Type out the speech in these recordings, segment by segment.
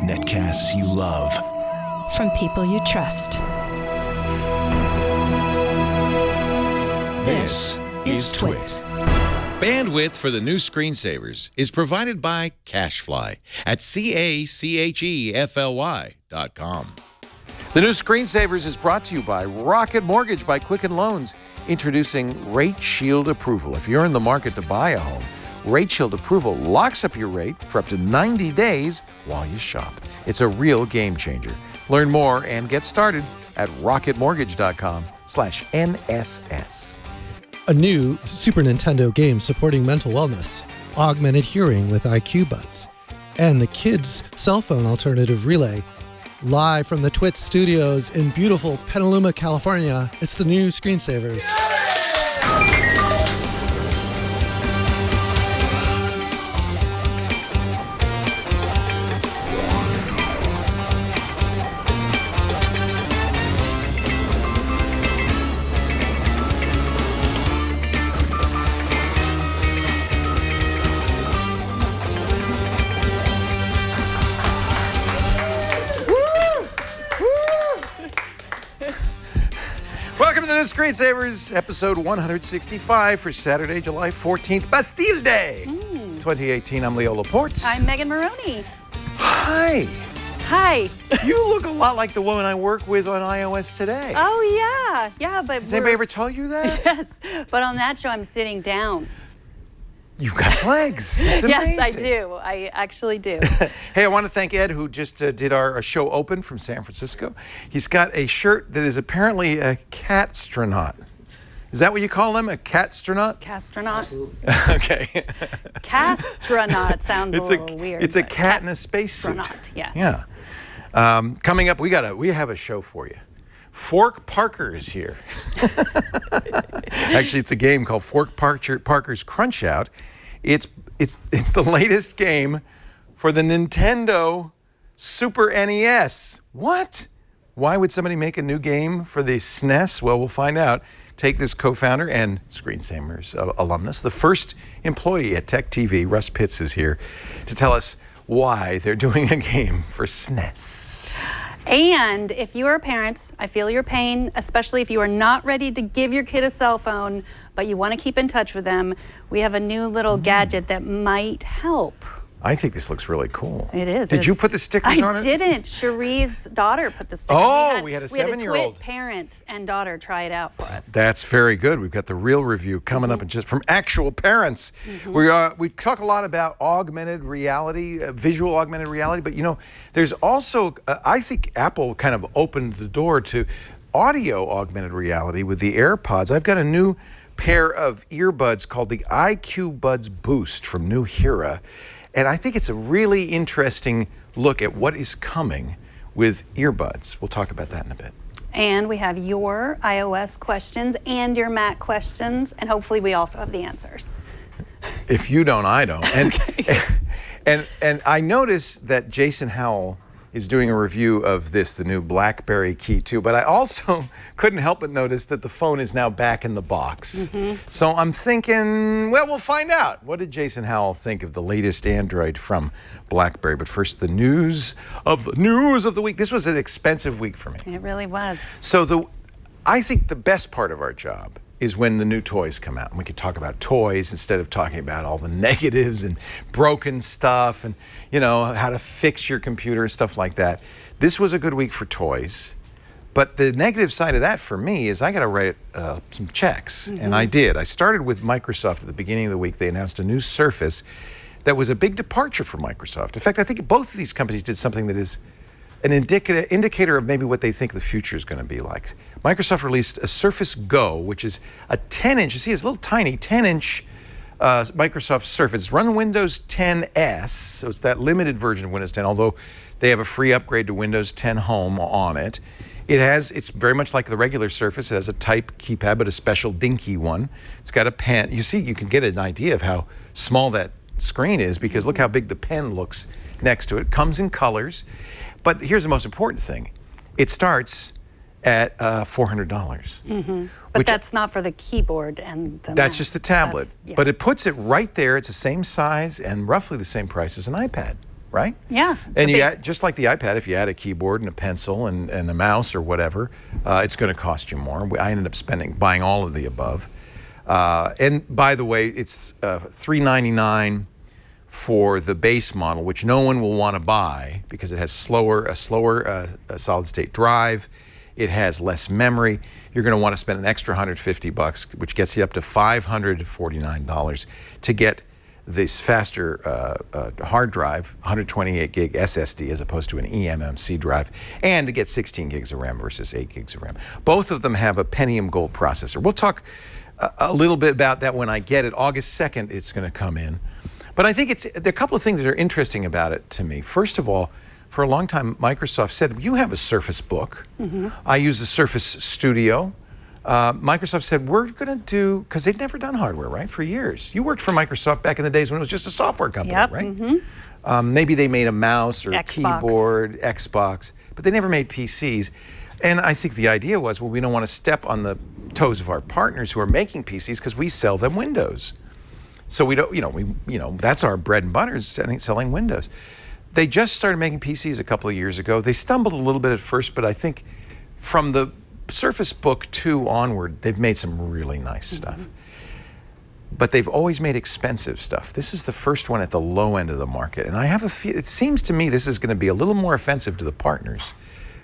Netcasts you love. From people you trust. This is Twit. Bandwidth for the new screensavers is provided by CacheFly at CacheFly.com. The new screensavers is brought to you by Rocket Mortgage by Quicken Loans, introducing Rate Shield Approval. If you're in the market to buy a home, Rate Shield Approval locks up your rate for up to 90 days while you shop. It's a real game changer. Learn more and get started at rocketmortgage.com/NSS. A new Super Nintendo game supporting mental wellness, augmented hearing with IQbuds, and the kids' cell phone alternative Relay. Live from the Twit studios in beautiful Petaluma, California, it's the new Screensavers. Welcome to the new Screensavers, episode 165 for Saturday, July 14th, Bastille Day, 2018. I'm Leo Laporte. I'm Megan Morrone. Hi. Hi. You look a lot like the woman I work with on iOS today. Oh, yeah, but Has anybody ever told you that? Yes, but on that show, I'm sitting down. You've got legs. It's amazing. Yes, I do. I actually do. Hey, I want to thank Ed, who just did our show open from San Francisco. He's got a shirt that is apparently a catstronaut. Is that what you call them, a catstronaut? Castronaut. Okay. Castronaut sounds a little weird. It's a cat in a spacesuit. Astronaut, yes. Yeah. Coming up, we have a show for you. Fork Parker is here. Actually, it's a game called Fork Parker's Crunch Out. It's the latest game for the Nintendo Super NES. What? Why would somebody make a new game for the SNES? Well, we'll find out. Take this co-founder and Screensavers alumnus, the first employee at Tech TV, Russ Pitts, is here to tell us why they're doing a game for SNES. And if you are a parent, I feel your pain, especially if you are not ready to give your kid a cell phone, but you want to keep in touch with them. We have a new little gadget that might help. I think this looks really cool. It is. Did you put the stickers on it? I didn't. Cherie's daughter put the stickers. Oh, we had a 7-year-old. We had a Twit parent and daughter try it out for us. That's very good. We've got the real review coming up, and just from actual parents. We talk a lot about augmented reality, visual augmented reality, but there's also, I think Apple kind of opened the door to audio augmented reality with the AirPods. I've got a new pair of earbuds called the IQbuds Boost from Nuheara. And I think it's a really interesting look at what is coming with earbuds. We'll talk about that in a bit. And we have your iOS questions and your Mac questions, and hopefully we also have the answers. If you don't, I don't. And, Okay. and I noticed that Jason Howell is doing a review of the new BlackBerry KEY2, but I also couldn't help but notice that the phone is now back in the box. So I'm thinking, well, we'll find out. What did Jason Howell think of the latest Android from BlackBerry? But first, the news of the week. This was an expensive week for me. It really was. So I think the best part of our job is when the new toys come out, and we can talk about toys instead of talking about all the negatives and broken stuff and, how to fix your computer and stuff like that. This was a good week for toys, but the negative side of that for me is I got to write some checks, and I did. I started with Microsoft at the beginning of the week. They announced a new Surface that was a big departure for Microsoft. In fact, I think both of these companies did something that is an indicator of maybe what they think the future is going to be like. Microsoft released a Surface Go, which is a 10-inch, you see it's a little tiny 10-inch Microsoft Surface. It's run Windows 10S, so it's that limited version of Windows 10, although they have a free upgrade to Windows 10 Home on it. It's very much like the regular Surface. It has a type keypad, but a special dinky one. It's got a pen. You see, you can get an idea of how small that screen is because look how big the pen looks next to it. It comes in colors. But here's the most important thing. It starts at $400. But that's not for the keyboard and the That's mouse. just the tablet. Yeah. But it puts it right there. It's the same size and roughly the same price as an iPad, right? Yeah. And you add, just like the iPad, if you add a keyboard and a pencil and a mouse or whatever, it's going to cost you more. I ended up buying all of the above. And by the way, it's $399 for the base model, which no one will want to buy because it has a slower solid-state drive. It has less memory. You're going to want to spend an extra $150, which gets you up to $549 to get this faster hard drive, 128 gig SSD as opposed to an eMMC drive, and to get 16 gigs of RAM versus 8 gigs of RAM. Both of them have a Pentium Gold processor. We'll talk a little bit about that when I get it. August 2nd, it's going to come in. But I think there are a couple of things that are interesting about it to me. First of all, for a long time, Microsoft said, you have a Surface Book. I use the Surface Studio. Microsoft said, we're going to do, because they'd never done hardware, right, for years. You worked for Microsoft back in the days when it was just a software company, right? Maybe they made a mouse or a keyboard, Xbox, but they never made PCs. And I think the idea was, well, we don't want to step on the toes of our partners who are making PCs because we sell them Windows. So we don't, that's our bread and butter is selling Windows. They just started making PCs a couple of years ago. They stumbled a little bit at first, but I think from the Surface Book 2 onward, they've made some really nice stuff. But they've always made expensive stuff. This is the first one at the low end of the market. And I have a feel, it seems to me this is going to be a little more offensive to the partners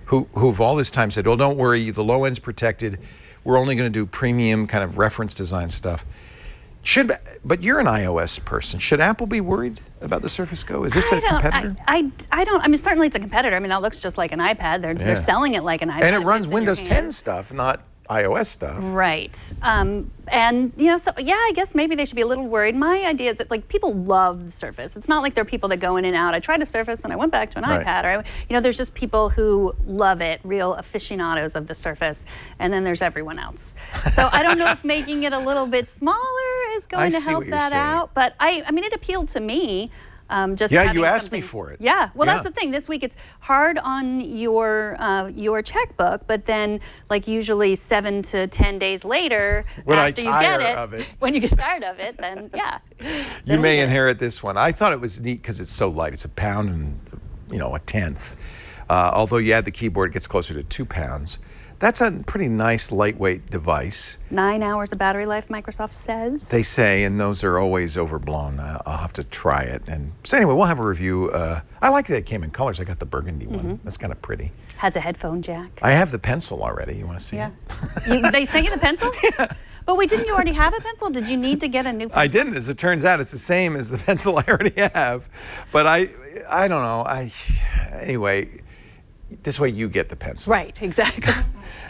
who've all this time said, oh, don't worry, the low end's protected. We're only going to do premium kind of reference design stuff. But you're an iOS person. Should Apple be worried about the Surface Go? Is this a competitor? I don't. I mean, certainly it's a competitor. I mean, that looks just like an iPad. They're selling it like an iPad. And it runs Windows 10 stuff, not iOS stuff. Right. And, so, yeah, I guess maybe they should be a little worried. My idea is that, like, people love the Surface. It's not like there are people that go in and out. I tried a Surface and I went back to an iPad. Or, there's just people who love it, real aficionados of the Surface. And then there's everyone else. So I don't know if making it a little bit smaller is going to help that out. But, I mean, it appealed to me. You asked me for it. Yeah, well, that's the thing. This week it's hard on your checkbook, but then like usually 7 to 10 days later, after you get it, when you get tired of it, then yeah. You may inherit this one. I thought it was neat because it's so light. It's a pound and a tenth. Although you add the keyboard, it gets closer to 2 pounds. That's a pretty nice lightweight device. 9 hours of battery life, Microsoft says. They say, and those are always overblown. I'll have to try it. And so anyway, we'll have a review. I like that it came in colors. I got the burgundy one. That's kind of pretty. Has a headphone jack. I have the pencil already. You want to see it? They sent you the pencil? Yeah. But wait, didn't you already have a pencil? Did you need to get a new pencil? I didn't. As it turns out, it's the same as the pencil I already have. But I don't know. Anyway, this way you get the pencil. Right, exactly.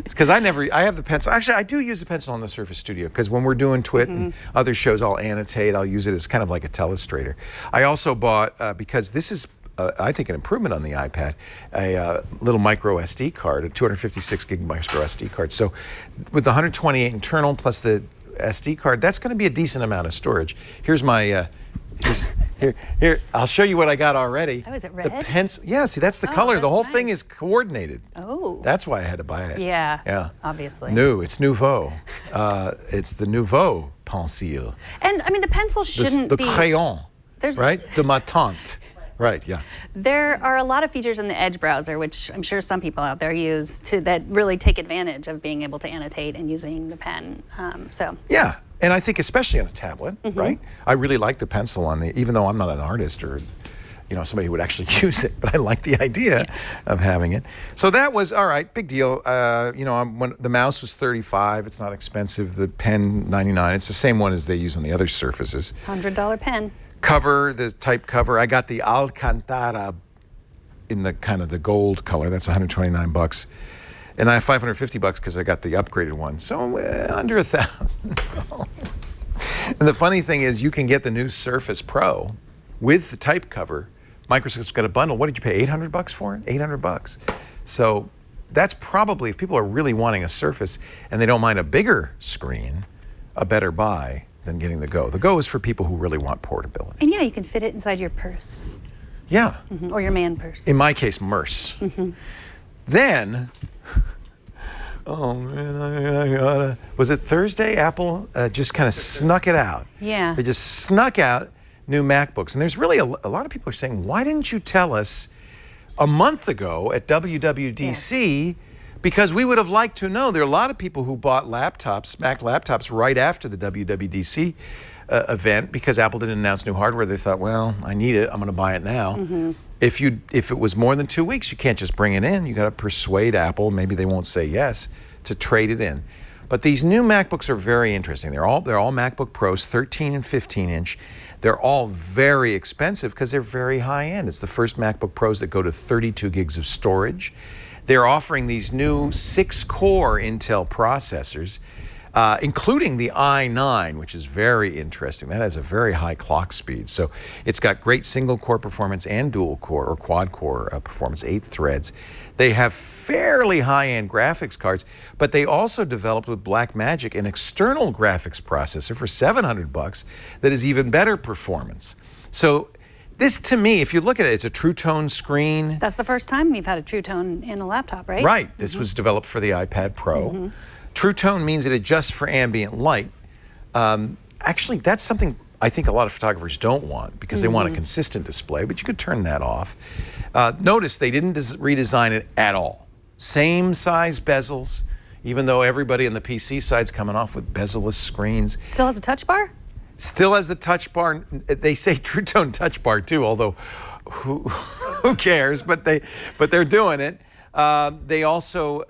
It's because I have the pencil. Actually, I do use the pencil on the Surface Studio because when we're doing Twit and other shows, I'll annotate. I'll use it as kind of like a telestrator. I also bought, because this is, I think, an improvement on the iPad, a little micro SD card, a 256 gig micro SD card. So with the 128 internal plus the SD card, that's going to be a decent amount of storage. Here's my... Here, I'll show you what I got already. Oh, is it red? The pencil. Yeah, see, that's the color. The whole thing is coordinated. Oh. That's why I had to buy it. Yeah. Yeah. Obviously. It's nouveau. It's the nouveau pencil. And I mean, the pencil shouldn't the crayon. Right? De ma tante. Right, yeah. There are a lot of features in the Edge browser, which I'm sure some people out there use, that really take advantage of being able to annotate and using the pen. Yeah. And I think especially on a tablet, right? I really like the pencil even though I'm not an artist or, somebody who would actually use it, but I like the idea of having it. So that was, all right, big deal. When the mouse was $35, it's not expensive. The pen, $99. It's the same one as they use on the other Surfaces. $100 pen. Cover, the type cover. I got the Alcantara in the kind of the gold color. That's $129. And I have $550 because I got the upgraded one. So under $1,000. And the funny thing is you can get the new Surface Pro with the type cover. Microsoft's got a bundle. What did you pay, $800 for it? $800. So that's probably, if people are really wanting a Surface and they don't mind a bigger screen, a better buy than getting the Go. The Go is for people who really want portability. And yeah, you can fit it inside your purse. Yeah. Or your man purse. In my case, Merce. Then, oh man, I gotta. Was it Thursday? Apple just kind of snuck it out. Yeah. They just snuck out new MacBooks. And there's really a lot of people are saying, why didn't you tell us a month ago at WWDC? Because we would have liked to know. There are a lot of people who bought laptops, Mac laptops, right after the WWDC event because Apple didn't announce new hardware. They thought, well, I need it. I'm going to buy it now. If it was more than 2 weeks, you can't just bring it in. You got to persuade Apple. Maybe they won't say yes to trade it in. But these new MacBooks are very interesting. They're all MacBook Pros, 13 and 15 inch. They're all very expensive because they're very high end. It's the first MacBook Pros that go to 32 gigs of storage. They're offering these new 6-core Intel processors, including the i9, which is very interesting. That has a very high clock speed. So it's got great single-core performance and dual-core or quad-core performance, 8 threads. They have fairly high-end graphics cards, but they also developed with Blackmagic an external graphics processor for $700 that is even better performance. So this, to me, if you look at it, it's a True Tone screen. That's the first time you've had a True Tone in a laptop, right? Right. This was developed for the iPad Pro. True Tone means it adjusts for ambient light. Actually, that's something I think a lot of photographers don't want because they want a consistent display, but you could turn that off. Notice they didn't redesign it at all. Same size bezels, even though everybody on the PC side's coming off with bezel-less screens. Still has a touch bar? Still has the touch bar. They say True Tone touch bar too, although who cares? But they're doing it. They also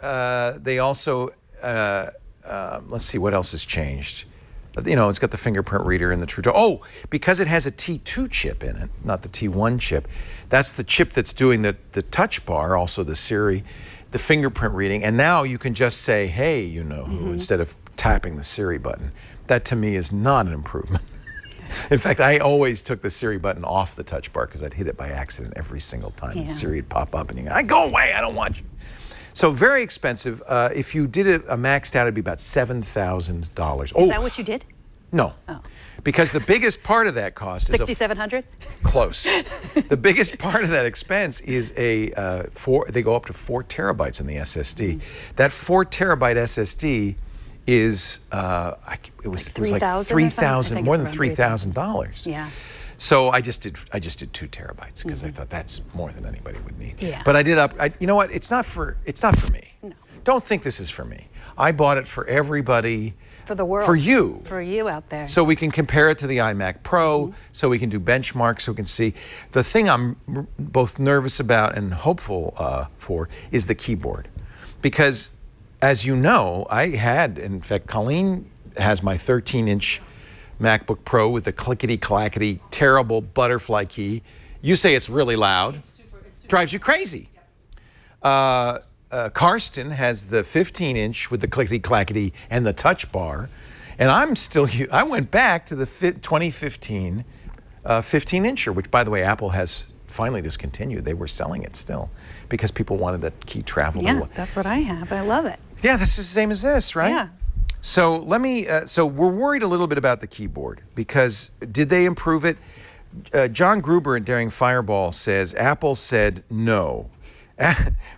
let's see what else has changed. It's got the fingerprint reader and the True Tone. Oh, because it has a T2 chip in it, not the T1 chip. That's the chip that's doing the touch bar, also the Siri, the fingerprint reading. And now you can just say, hey, you know who, instead of tapping the Siri button. That to me is not an improvement. In fact, I always took the Siri button off the touch bar because I'd hit it by accident every single time. And Siri would pop up and you go, go away, I don't want you. So very expensive. If you did a maxed out, it'd be about $7,000. Is that what you did? No. Oh. Because the biggest part of that cost is $6,700? Close. The biggest part of that expense is they go up to 4 terabytes in the SSD. That 4 terabyte SSD is it was like $3,000, more than $3,000. Yeah. So I just did 2 terabytes because I thought that's more than anybody would need. Yeah. But I did you know what? It's not for me. No. Don't think this is for me. I bought it for everybody. For the world. For you. For you out there. So we can compare it to the iMac Pro, so we can do benchmarks, so we can see. The thing I'm both nervous about and hopeful for is the keyboard. Because, as you know, in fact, Colleen has my 13-inch MacBook Pro with the clickety-clackety, terrible butterfly key. You say it's really loud. It's super drives you crazy. Yep. Karsten has the 15-inch with the clickety-clackety and the touch bar. And I went back to the 2015 15-incher, which, by the way, Apple has finally discontinued. They were selling it still because people wanted that key travel. Yeah, that's what I have. I love it. Yeah, this is the same as this, right? Yeah. So so we're worried a little bit about the keyboard because did they improve it? John Gruber at Daring Fireball says Apple said no.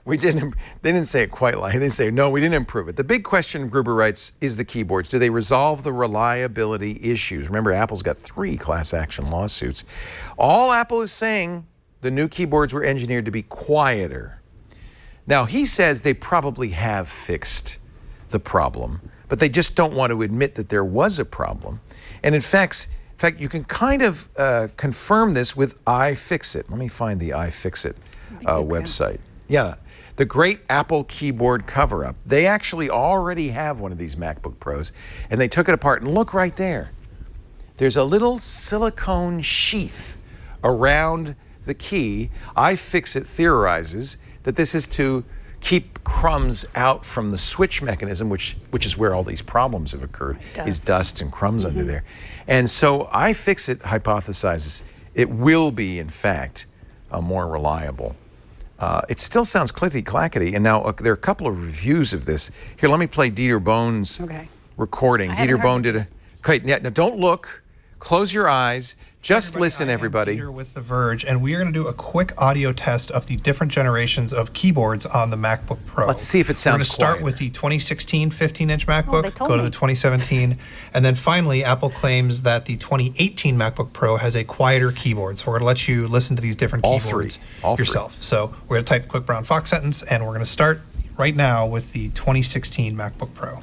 They didn't say it quite like, they say, no, we didn't improve it. The big question, Gruber writes, is the keyboards. Do they resolve the reliability issues? Remember, Apple's got 3 class action lawsuits. All Apple is saying, the new keyboards were engineered to be quieter. Now, he says they probably have fixed the problem, but they just don't want to admit that there was a problem. And in fact, you can kind of confirm this with iFixit. Let me find the iFixit website. Yeah, the great Apple keyboard cover-up. They actually already have one of these MacBook Pros, and they took it apart. And look right there. There's a little silicone sheath around the key. iFixit theorizes that this is to keep crumbs out from the switch mechanism, which is where all these problems have occurred, is dust and crumbs under there. And so iFixit hypothesizes it will be, in fact, more reliable. It still sounds clickety-clackety, and now there are a couple of reviews of this. Here, let me play Dieter Bohn's recording. Dieter Bohn did a... Okay, now don't look, close your eyes. Just listen, I am everybody. Peter with The Verge, and we are going to do a quick audio test of the different generations of keyboards on the MacBook Pro. Let's see if it sounds We're going to start quieter. with the 2016 15-inch they MacBook, told go to me. the 2017, and then finally, Apple claims that the 2018 MacBook Pro has a quieter keyboard. So we're going to let you listen to these different All keyboards three. All three. yourself. So we're going to type quick brown fox sentence, and we're going to start right now with the 2016 MacBook Pro.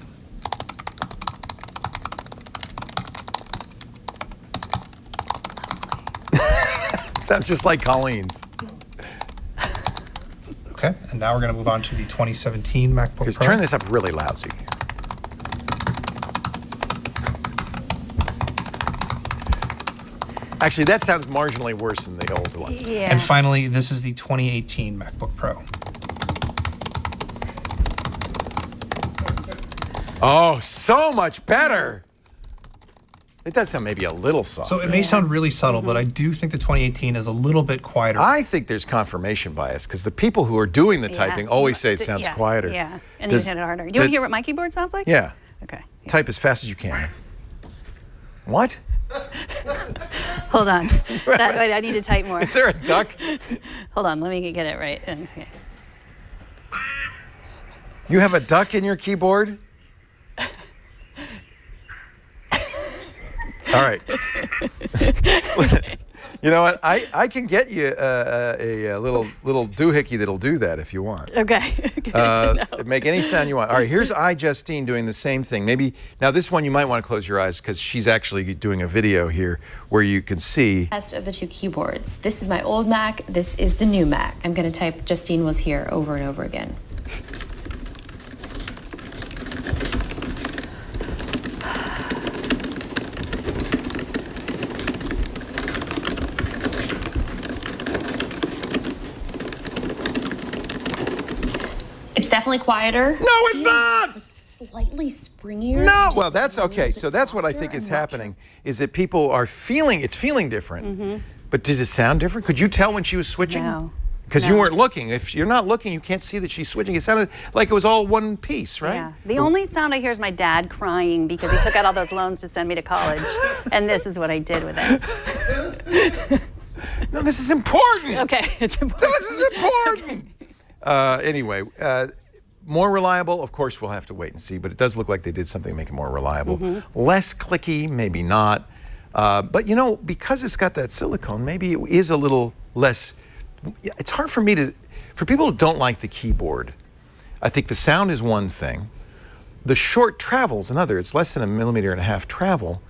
Sounds just like Colleen's. Okay, and now we're going to move on to the 2017 MacBook Just Pro. turn this up really loud so you can hear. Actually, that sounds marginally worse than the old one. Yeah. And finally, this is the 2018 MacBook Pro. Oh, so much better. It does sound maybe a little soft. So it may sound really subtle, but I do think the 2018 is a little bit quieter. I think there's confirmation bias because the people who are doing the typing always say it sounds yeah, quieter. Yeah, and Does- you hit it harder. Do you want to hear what my keyboard sounds like? Yeah. Okay. Type as fast as you can. What? Hold on. Wait, I need to type more. Is there a duck? Hold on, let me get it right. Okay. You have a duck in your keyboard? All right. You know what? I can get you a little doohickey that'll do that if you want. Okay. Make any sound you want. All right, here's iJustine doing the same thing. Maybe now this one you might want to close your eyes because she's actually doing a video here where you can see. Test of the two keyboards. This is my old Mac. This is the new Mac. I'm going to type Justine was here over and over again. It's definitely quieter. No, it's not. Slightly springier. No, just well, that's a little okay. bit So that's what I think softer. is I'm not happening is that people are feeling different. But did it sound different? Could you tell when she was switching? No. Because you No. weren't looking. If you're not looking, you can't see that she's switching. It sounded like it was all one piece, right? Yeah. The only sound I hear is my dad crying because he took out all those loans to send me to college, and this is what I did with it. No, this is important. Okay, it's important. This is important. Anyway, more reliable, of course, we'll have to wait and see, but it does look like they did something to make it more reliable. Less clicky, maybe not. But, you know, because it's got that silicone, maybe it is a little less. It's hard for me for people who don't like the keyboard, I think the sound is one thing. The short travel's another. It's less than 1.5 millimeters travel.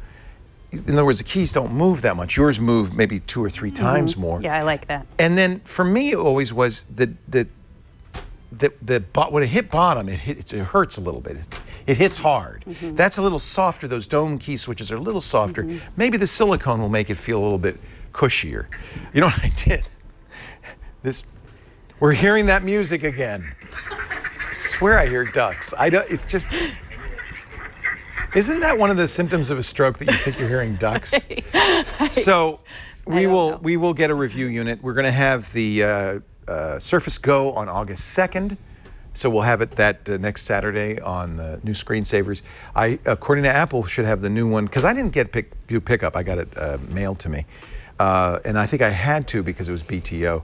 In other words, the keys don't move that much. Yours move maybe 2 or 3 times more. Yeah, I like that. And then for me, it always was when it hit bottom, it hurts a little bit. It hits hard. That's a little softer. Those dome key switches are a little softer. Maybe the silicone will make it feel a little bit cushier. You know what I did? We're hearing that music again. I swear I hear ducks. It's just. Isn't that one of the symptoms of a stroke that you think you're hearing ducks? So we will get a review unit. We're going to have the Surface Go on August 2nd. So we'll have it that next Saturday on new screensavers. According to Apple, should have the new one because I didn't get pickup. I got it mailed to me, and I think I had to because it was BTO.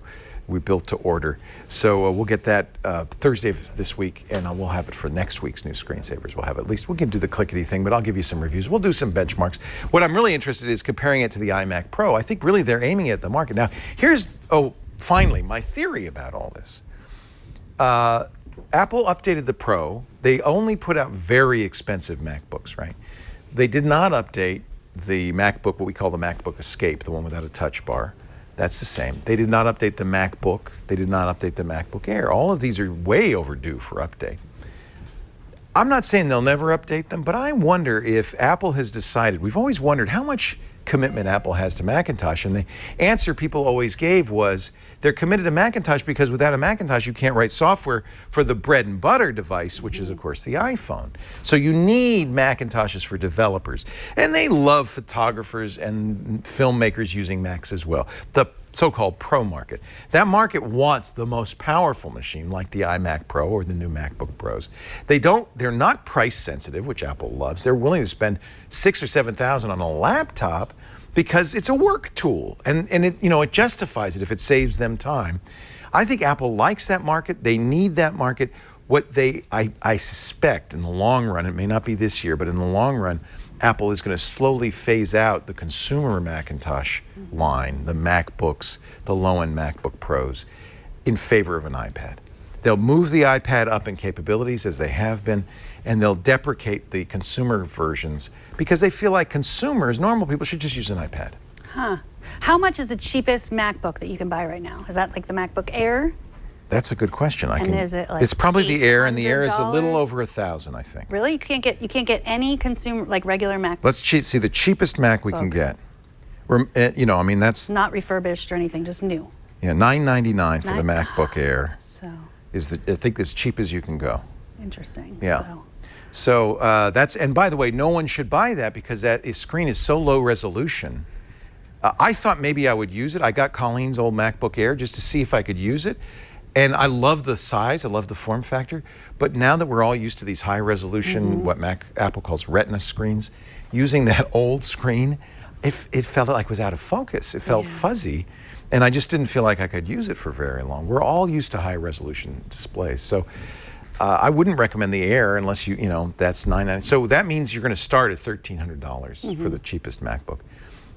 We built to order. So we'll get that Thursday of this week, and we'll have it for next week's new screensavers. We'll have at least, we can do the clickety thing, but I'll give you some reviews. We'll do some benchmarks. What I'm really interested in is comparing it to the iMac Pro. I think really they're aiming at the market. Now, finally, my theory about all this. Apple updated the Pro. They only put out very expensive MacBooks, right? They did not update the MacBook, what we call the MacBook Escape, the one without a touch bar. That's the same. They did not update the MacBook. They did not update the MacBook Air. All of these are way overdue for update. I'm not saying they'll never update them, but I wonder if Apple has decided, we've always wondered how much commitment Apple has to Macintosh, and the answer people always gave was they're committed to Macintosh because without a Macintosh you can't write software for the bread and butter device, which is of course the iPhone. So you need Macintoshes for developers, and they love photographers and filmmakers using Macs as well. The so-called Pro market. That market wants the most powerful machine like the iMac Pro or the new MacBook Pros. They're not price sensitive, which Apple loves. They're willing to spend $6,000 or $7,000 on a laptop, because it's a work tool, and it, you know, it justifies it if it saves them time. I think Apple likes that market. They need that market. What I suspect in the long run, it may not be this year, but in the long run, Apple is going to slowly phase out the consumer Macintosh line, the MacBooks, the low-end MacBook Pros, in favor of an iPad. They'll move the iPad up in capabilities as they have been, and they'll deprecate the consumer versions because they feel like consumers, normal people, should just use an iPad. Huh. How much is the cheapest MacBook that you can buy right now? Is that like the MacBook Air? That's a good question. Is it like it's probably the Air, and the Air is a little $800? over $1,000, I think. Really? You can't get any consumer, like regular MacBook? Let's see the cheapest Mac we can get. You know, I mean, that's Not refurbished or anything, just new. yeah, $999 for the MacBook Air So is I think as cheap as you can go. interesting. Yeah. So that's, and by the way, no one should buy that because that screen is so low resolution. I thought maybe I would use it. I got Colleen's old MacBook Air just to see if I could use it. And I love the size, I love the form factor. But now that we're all used to these high resolution, what Apple calls Retina screens, using that old screen, it felt like it was out of focus. It felt fuzzy. And I just didn't feel like I could use it for very long. We're all used to high resolution displays. So I wouldn't recommend the Air unless you know, that's $999. So that means you're going to start at $1,300 for the cheapest MacBook.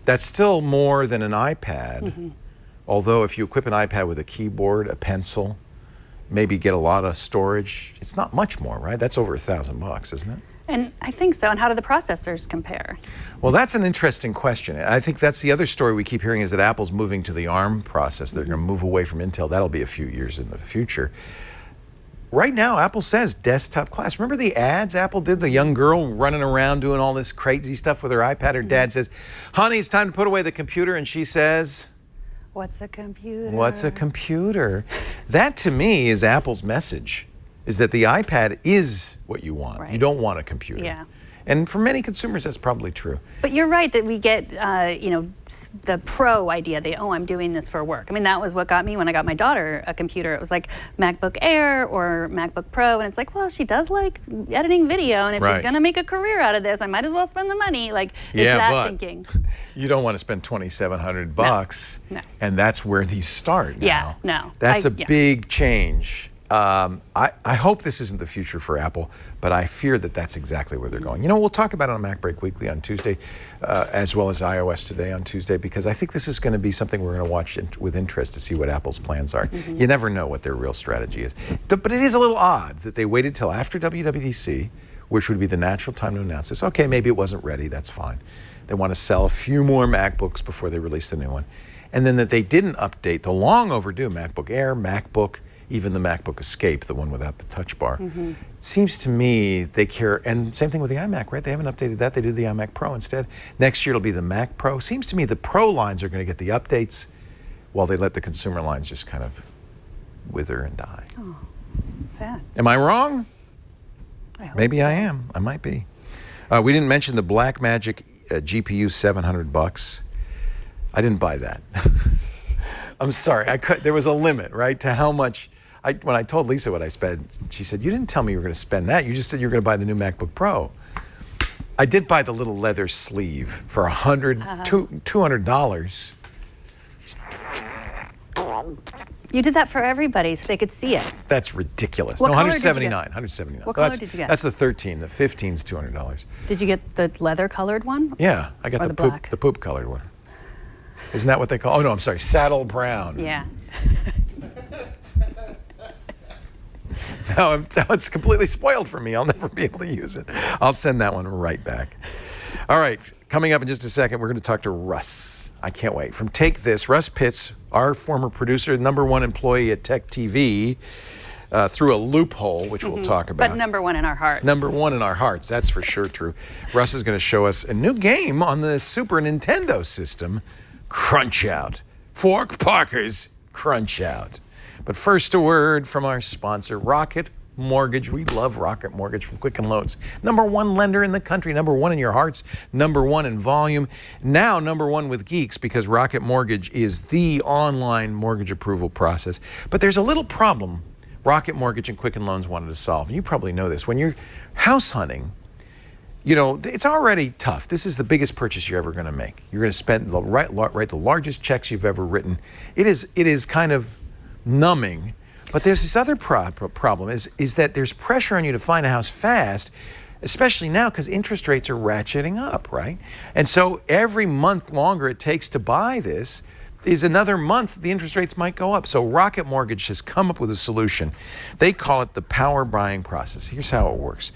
That's still more than an iPad. Although if you equip an iPad with a keyboard, a pencil, maybe get a lot of storage, it's not much more, right? That's over $1,000, isn't it? And I think so. And how do the processors compare? Well, that's an interesting question. I think that's the other story we keep hearing is that Apple's moving to the ARM process. They're going to move away from Intel. That'll be a few years in the future. Right now, Apple says desktop class. Remember the ads Apple did? The young girl running around doing all this crazy stuff with her iPad. Her dad says, honey, it's time to put away the computer. And she says, What's a computer? what's a computer? That to me is Apple's message, is that the iPad is what you want. Right. You don't want a computer. Yeah. And for many consumers, that's probably true. But you're right that we get, you know, the pro idea. I'm doing this for work. I mean, that was what got me when I got my daughter a computer. It was like MacBook Air or MacBook Pro, and it's like, well, she does like editing video, and if she's going to make a career out of this, I might as well spend the money. Like, it's that thinking. You don't want to spend $2,700, No. and that's where these start now. Yeah, no. That's a big change. I hope this isn't the future for Apple, but I fear that that's exactly where they're going. You know, we'll talk about it on Mac Break Weekly on Tuesday, as well as iOS Today on Tuesday, because I think this is going to be something we're going to watch with interest to see what Apple's plans are. You never know what their real strategy is. But it is a little odd that they waited till after WWDC, which would be the natural time to announce this. Okay, maybe it wasn't ready, that's fine. They want to sell a few more MacBooks before they release the new one. And then that they didn't update the long overdue MacBook Air, MacBook, even the MacBook Escape, the one without the touch bar. Seems to me they care, and same thing with the iMac, right? They haven't updated that. They did the iMac Pro instead. Next year it'll be the Mac Pro. Seems to me the Pro lines are going to get the updates while they let the consumer lines just kind of wither and die. Oh, sad. Am I wrong? I hope Maybe so. I am. I might be. We didn't mention the Blackmagic GPU, $700. I didn't buy that. I'm sorry. There was a limit, right, to how much. When I told Lisa what I spent, she said, you didn't tell me you were going to spend that. You just said you were going to buy the new MacBook Pro. I did buy the little leather sleeve for $200. You did that for everybody so they could see it. That's ridiculous. What No, color did you get? $179. What color did you get? That's the 13. The 15's $200. Did you get the leather colored one? Yeah, I got Or the the black? poop colored one. Isn't that what they call? Oh no, I'm sorry, saddle brown. Yeah. Now it's completely spoiled for me. I'll never be able to use it. I'll send that one right back. All right, coming up in just a second, we're going to talk to Russ. I can't wait. From Take This, Russ Pitts, our former producer, #1 employee at Tech TV, through a loophole, which we'll talk about. But #1 in our hearts. #1 in our hearts, that's for sure true. Russ is going to show us a new game on the Super Nintendo system, Crunch Out. Fork Parker's Crunch Out. But first, a word from our sponsor, Rocket Mortgage. We love Rocket Mortgage from Quicken Loans. #1 lender in the country, #1 in your hearts, #1 in volume. Now #1 with geeks, because Rocket Mortgage is the online mortgage approval process. But there's a little problem Rocket Mortgage and Quicken Loans wanted to solve. And you probably know this. When you're house hunting, it's already tough. This is the biggest purchase you're ever going to make. You're going to spend write the largest checks you've ever written. It is kind of numbing. But there's this other problem is that there's pressure on you to find a house fast, especially now because interest rates are ratcheting up, right? And so every month longer it takes to buy this is another month the interest rates might go up. So Rocket Mortgage has come up with a solution. They call it the power buying process. Here's how it works.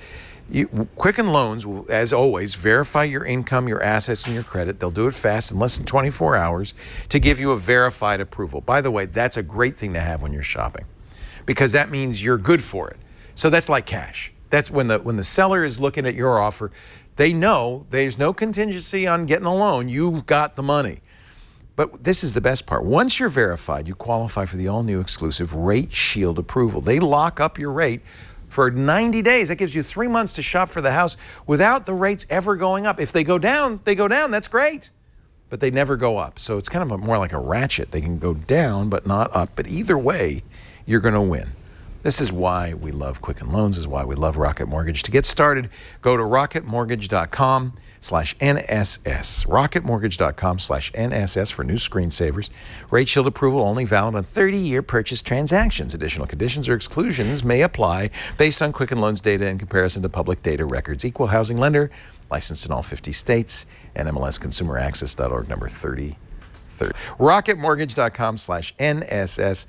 Quicken Loans will, as always, verify your income, your assets, and your credit. They'll do it fast in less than 24 hours to give you a verified approval. By the way, that's a great thing to have when you're shopping because that means you're good for it. So that's like cash. That's when the seller is looking at your offer, they know there's no contingency on getting a loan. You've got the money. But this is the best part. Once you're verified, you qualify for the all-new exclusive Rate Shield approval. They lock up your rate for 90 days. That gives you 3 months to shop for the house without the rates ever going up. If they go down, that's great. But they never go up. So it's kind of more like a ratchet. They can go down, but not up. But either way, you're going to win. This is why we love Quicken Loans. This is why we love Rocket Mortgage. To get started, go to rocketmortgage.com/NSS. rocketmortgage.com/NSS for new screensavers. Rate Shield approval only valid on 30-year purchase transactions. Additional conditions or exclusions may apply based on Quicken Loans data in comparison to public data records. Equal housing lender, licensed in all 50 states, NMLSconsumeraccess.org number 3030. rocketmortgage.com/NSS.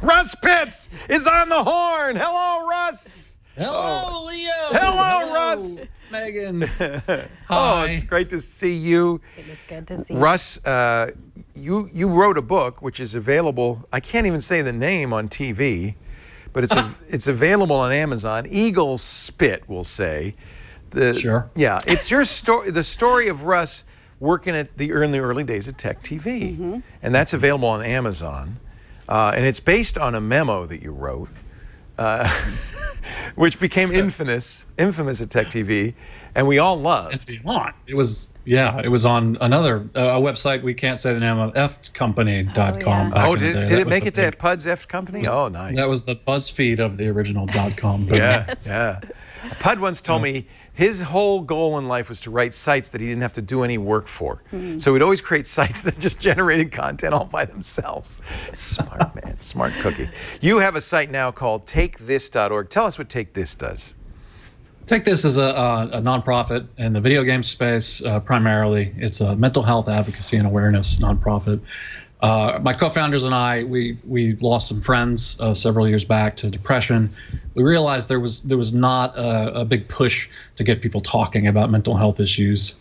Russ Pitts is on the horn. Hello, Russ. Hello, Leo. Hello, Russ. Megan. Hi. Oh, Hi. it's great to see you. It's good to see you. Russ, you wrote a book which is available. I can't even say the name on TV, but it's available on Amazon. Eagle Spit, we'll say. Sure. Yeah, it's your story. The story of Russ working in the early days of Tech TV, and that's available on Amazon. And it's based on a memo that you wrote, which became infamous at Tech TV, and we all loved. And beyond. It was on another website. We can't say the name of ftcompany.com. Oh, did it make it to Pud's F Company? Oh, nice. That was the BuzzFeed of the original .com. Yeah. Pud once told me his whole goal in life was to write sites that he didn't have to do any work for. So he'd always create sites that just generated content all by themselves. Smart man, smart cookie. You have a site now called TakeThis.org. Tell us what Take This does. Take This is a nonprofit in the video game space primarily. It's a mental health advocacy and awareness nonprofit. My co-founders and I, we lost some friends several years back to depression. We realized there was not a big push to get people talking about mental health issues.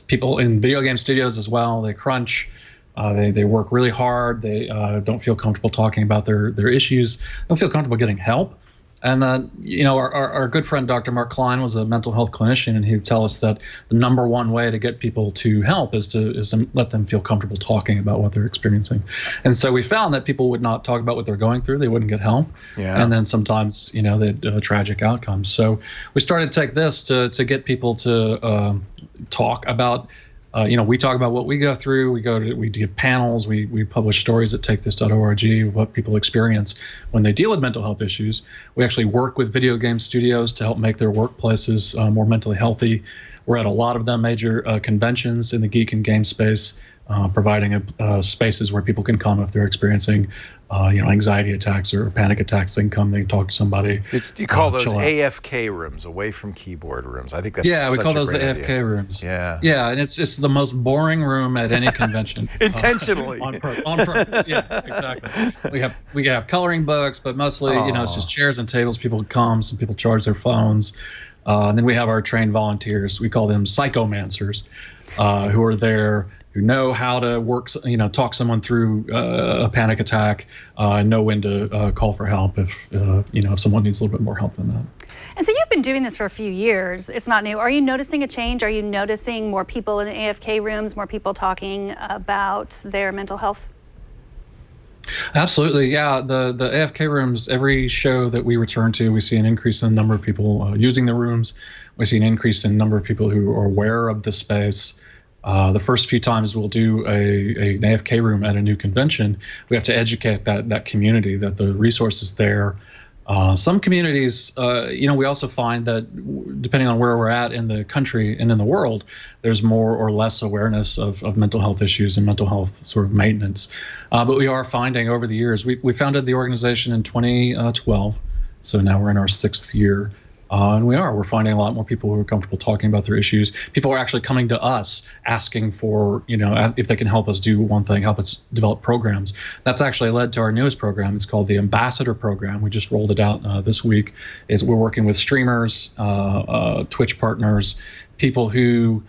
People in video game studios as well, they crunch. They work really hard. They don't feel comfortable talking about their issues. Don't feel comfortable getting help. And our good friend Dr. Mark Klein was a mental health clinician, and he'd tell us that the number one way to get people to help is to let them feel comfortable talking about what they're experiencing. And so we found that people would not talk about what they're going through; they wouldn't get help. Yeah. And then sometimes, they had tragic outcomes. So we started to Take This to get people to talk about. We talk about what we go through. We give panels. We publish stories at takethis.org of what people experience when they deal with mental health issues. We actually work with video game studios to help make their workplaces more mentally healthy. We're at a lot of the major conventions in the geek and game space, providing spaces where people can come if they're experiencing, anxiety attacks or panic attacks. They can come, they can talk to somebody. You call those AFK rooms, away from keyboard rooms. I think that's we call those the AFK idea. Rooms. Yeah, and it's the most boring room at any convention. Intentionally, on purpose. Yeah, exactly. We have coloring books, but mostly it's just chairs and tables. People come, some people charge their phones. And then we have our trained volunteers. We call them psychomancers, who are there, who know how to work, talk someone through a panic attack, and know when to call for help if someone needs a little bit more help than that. And so you've been doing this for a few years. It's not new. Are you noticing a change? Are you noticing more people in the AFK rooms, more people talking about their mental health? Absolutely, yeah. The AFK rooms, every show that we return to, we see an increase in the number of people using the rooms. We see an increase in the number of people who are aware of the space. The first few times we'll do an AFK room at a new convention, we have to educate that community that the resource is there. Some communities, we also find that depending on where we're at in the country and in the world, there's more or less awareness of mental health issues and mental health sort of maintenance. But we are finding over the years, we founded the organization in 2012, so now we're in our 6th year. And we're finding a lot more people who are comfortable talking about their issues. People are actually coming to us asking for, if they can help us do one thing, help us develop programs. That's actually led to our newest program. It's called the Ambassador Program. We just rolled it out this week. We're working with streamers, Twitch partners, people who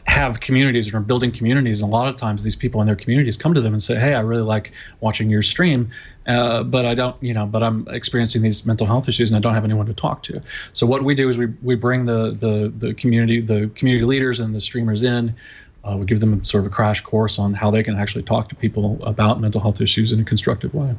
have communities and are building communities. And a lot of times these people in their communities come to them and say, hey, I really like watching your stream, but I don't, but I'm experiencing these mental health issues and I don't have anyone to talk to. So what we do is we bring the community leaders and the streamers in. We give them sort of a crash course on how they can actually talk to people about mental health issues in a constructive way.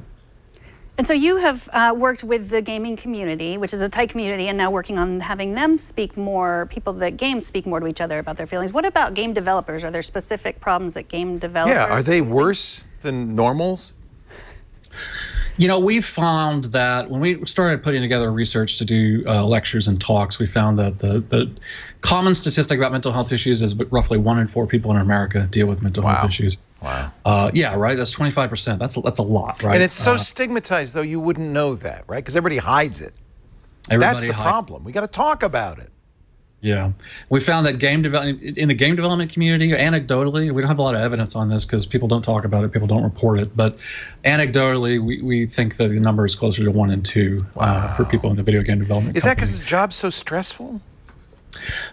And so you have worked with the gaming community, which is a tight community, and now working on having them speak more, people that game speak more to each other about their feelings. What about game developers? Are there specific problems that game developers? Yeah, are they worse than normals? We found that when we started putting together research to do lectures and talks, we found that the common statistic about mental health issues is roughly 1 in 4 people in America deal with mental health issues. Wow. Yeah, right. That's 25%. That's a lot, right? And it's so stigmatized, though, you wouldn't know that, right? Because everybody hides it. That's the problem. We got to talk about it. Yeah, we found that in the game development community, anecdotally, we don't have a lot of evidence on this because people don't talk about it, people don't report it. But anecdotally, we think that the number is closer to 1 in 2 for people in the video game development. Is that because the job's so stressful?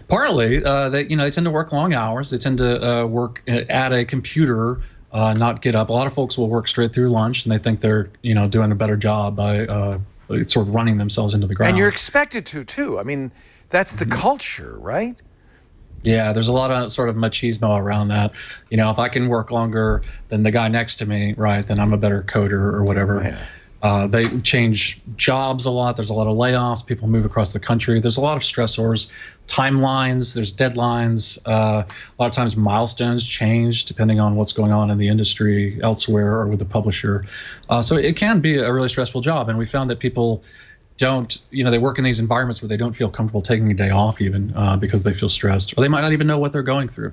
Partly, they tend to work long hours. They tend to work at a computer, not get up. A lot of folks will work straight through lunch, and they think they're doing a better job by sort of running themselves into the ground. And you're expected to too. I mean, that's the culture, right? Yeah, there's a lot of sort of machismo around that. If I can work longer than the guy next to me, right, then I'm a better coder or whatever. Yeah. They change jobs a lot. There's a lot of layoffs. People move across the country. There's a lot of stressors, timelines. There's deadlines. A lot of times milestones change depending on what's going on in the industry elsewhere or with the publisher. So it can be a really stressful job. And we found that people don't, they work in these environments where they don't feel comfortable taking a day off even because they feel stressed, or they might not even know what they're going through.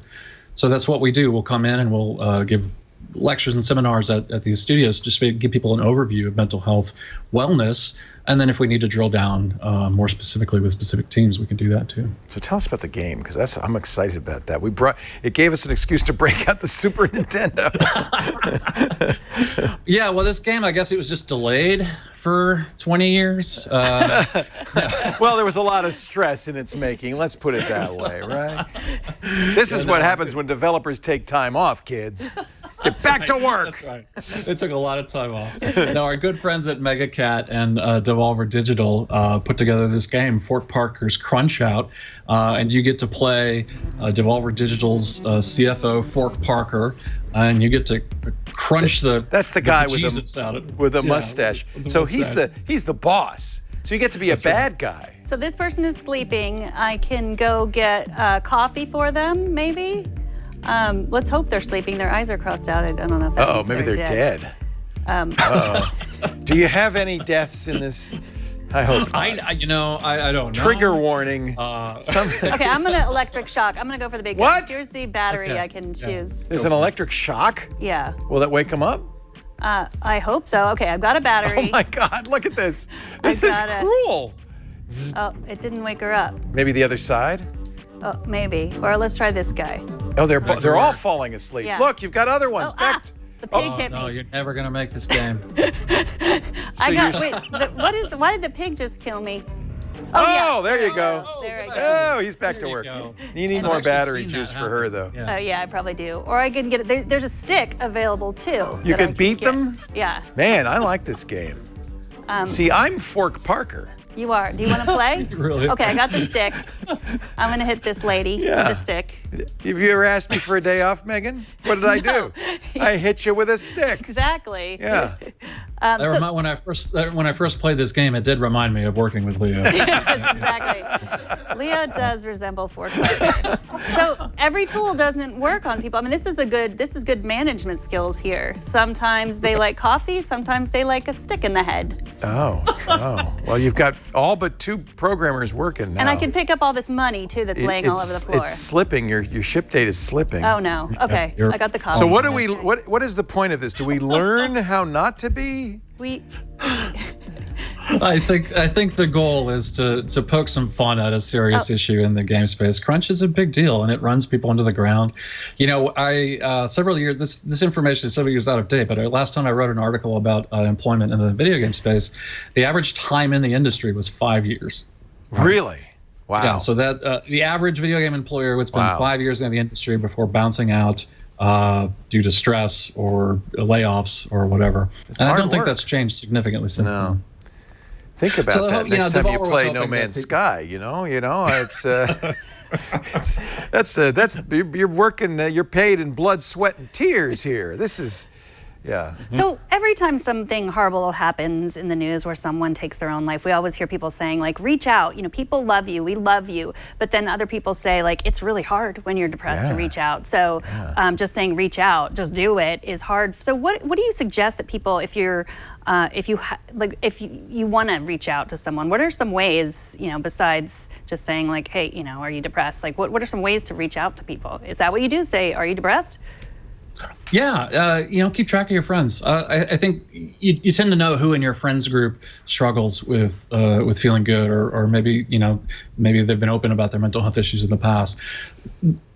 So that's what we do. We'll come in and we'll give lectures and seminars at these studios just to give people an overview of mental health wellness. And then if we need to drill down more specifically with specific teams, we can do that too. So tell us about the game, because I'm excited about that. It gave us an excuse to break out the Super Nintendo. Yeah, well, this game, I guess it was just delayed for 20 years. Well, there was a lot of stress in its making. Let's put it that way, right? This is what happens when developers take time off, kids. Get back to work. That's right. It took a lot of time off. Now, our good friends at MegaCat and Devolver Digital put together this game, Fort Parker's Crunch Out, and you get to play Devolver Digital's CFO, Fort Parker, and you get to crunch That's the guy with a yeah, mustache. So he's the boss. So you get to be a bad guy. So this person is sleeping. I can go get coffee for them, maybe? Let's hope they're sleeping. Their eyes are crossed out. I don't know if that means maybe they're dead. Do you have any deaths in this? I hope not. I don't know. Trigger warning. Okay, I'm gonna electric shock. I'm gonna go for the big guns. Here's the battery I can choose. There's an electric shock? Yeah. Will that wake him up? I hope so. Okay, I've got a battery. Oh my God, look at this. This is cruel. Oh, it didn't wake her up. Maybe the other side? Oh, maybe. Or let's try this guy. Oh, they're all falling asleep. Yeah. Look, you've got other ones. The pig hit me. No, you're never gonna make this game. Why did the pig just kill me? Oh, there you go. There I go. Oh, he's back to work. You need more battery juice for her, though. Yeah, I probably do. Or I can get it. There's a stick available, too. You can beat them? Yeah. Man, I like this game. See, I'm Fork Parker. You are. Do you want to play? Really? Okay, I got the stick. I'm going to hit this lady with the stick. Have you ever asked me for a day off, Megan? What did I do? I hit you with a stick. Exactly. Yeah. When I first played this game, it did remind me of working with Leo. Exactly. Leo does resemble Ford. So every tool doesn't work on people. I mean, this is good management skills here. Sometimes they like coffee, sometimes they like a stick in the head. Oh. Well, you've got all but 2 programmers working now. And I can pick up all this money too that's laying all over the floor. It's slipping. Your ship date is slipping. Oh no. Okay. I got the coffee. So what is the point of this? Do we learn how not to be? I think the goal is to poke some fun at a serious issue in the game space. Crunch is a big deal, and it runs people into the ground. You know, several years, this information is several years out of date, but last time I wrote an article about employment in the video game space, the average time in the industry was 5 years. Really? Wow. Yeah, so that the average video game employer would spend 5 years in the industry before bouncing out due to stress or layoffs or whatever. And I don't think that's changed significently since then. Think about that next time you play No Man's Sky. You're working. You're paid in blood, sweat, and tears here. This is. Yeah. So every time something horrible happens in the news where someone takes their own life, we always hear people saying, like, reach out. You know, people love you. We love you. But then other people say, like, it's really hard when you're depressed to reach out. So just saying reach out, just do it is hard. So what do you suggest that people, if you want to reach out to someone, what are some ways, besides just saying, like, hey, are you depressed? Like, what are some ways to reach out to people? Is that what you do? Say, are you depressed? Yeah, keep track of your friends. I think you tend to know who in your friends group struggles with feeling good, or maybe maybe they've been open about their mental health issues in the past.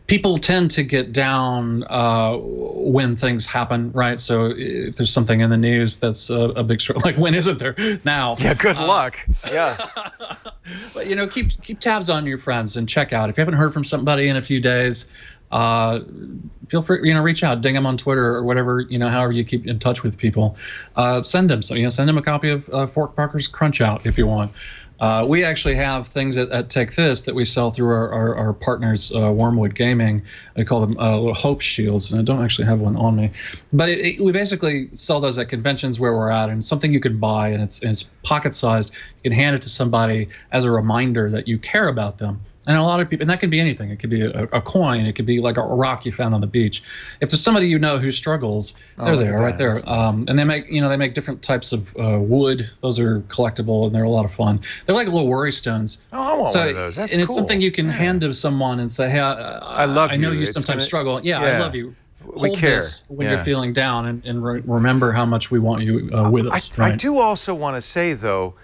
People tend to get down when things happen, right? So if there's something in the news that's a big struggle, like when isn't there now? Yeah, good luck. Yeah. But keep tabs on your friends and check out. If you haven't heard from somebody in a few days, feel free, reach out, ding them on Twitter or whatever, however you keep in touch with people. Send them, send them a copy of Fork Parker's Crunch Out if you want. We actually have things at Take This that we sell through our partners, Wormwood Gaming. I call them little hope shields, and I don't actually have one on me. But we basically sell those at conventions where we're at, and it's something you can buy, and it's pocket-sized. You can hand it to somebody as a reminder that you care about them. And a lot of people, and that could be anything. It could be a coin. It could be like a rock you found on the beach. If there's somebody who struggles, they're there, right there. And they make different types of wood. Those are collectible, and they're a lot of fun. They're like little worry stones. Oh, I want one of those. That's cool. It's something you can hand to someone and say, hey, I love you. I know you sometimes struggle. Yeah, I love you. We care this when you're feeling down, and remember how much we want you with us. I do also want to say, though,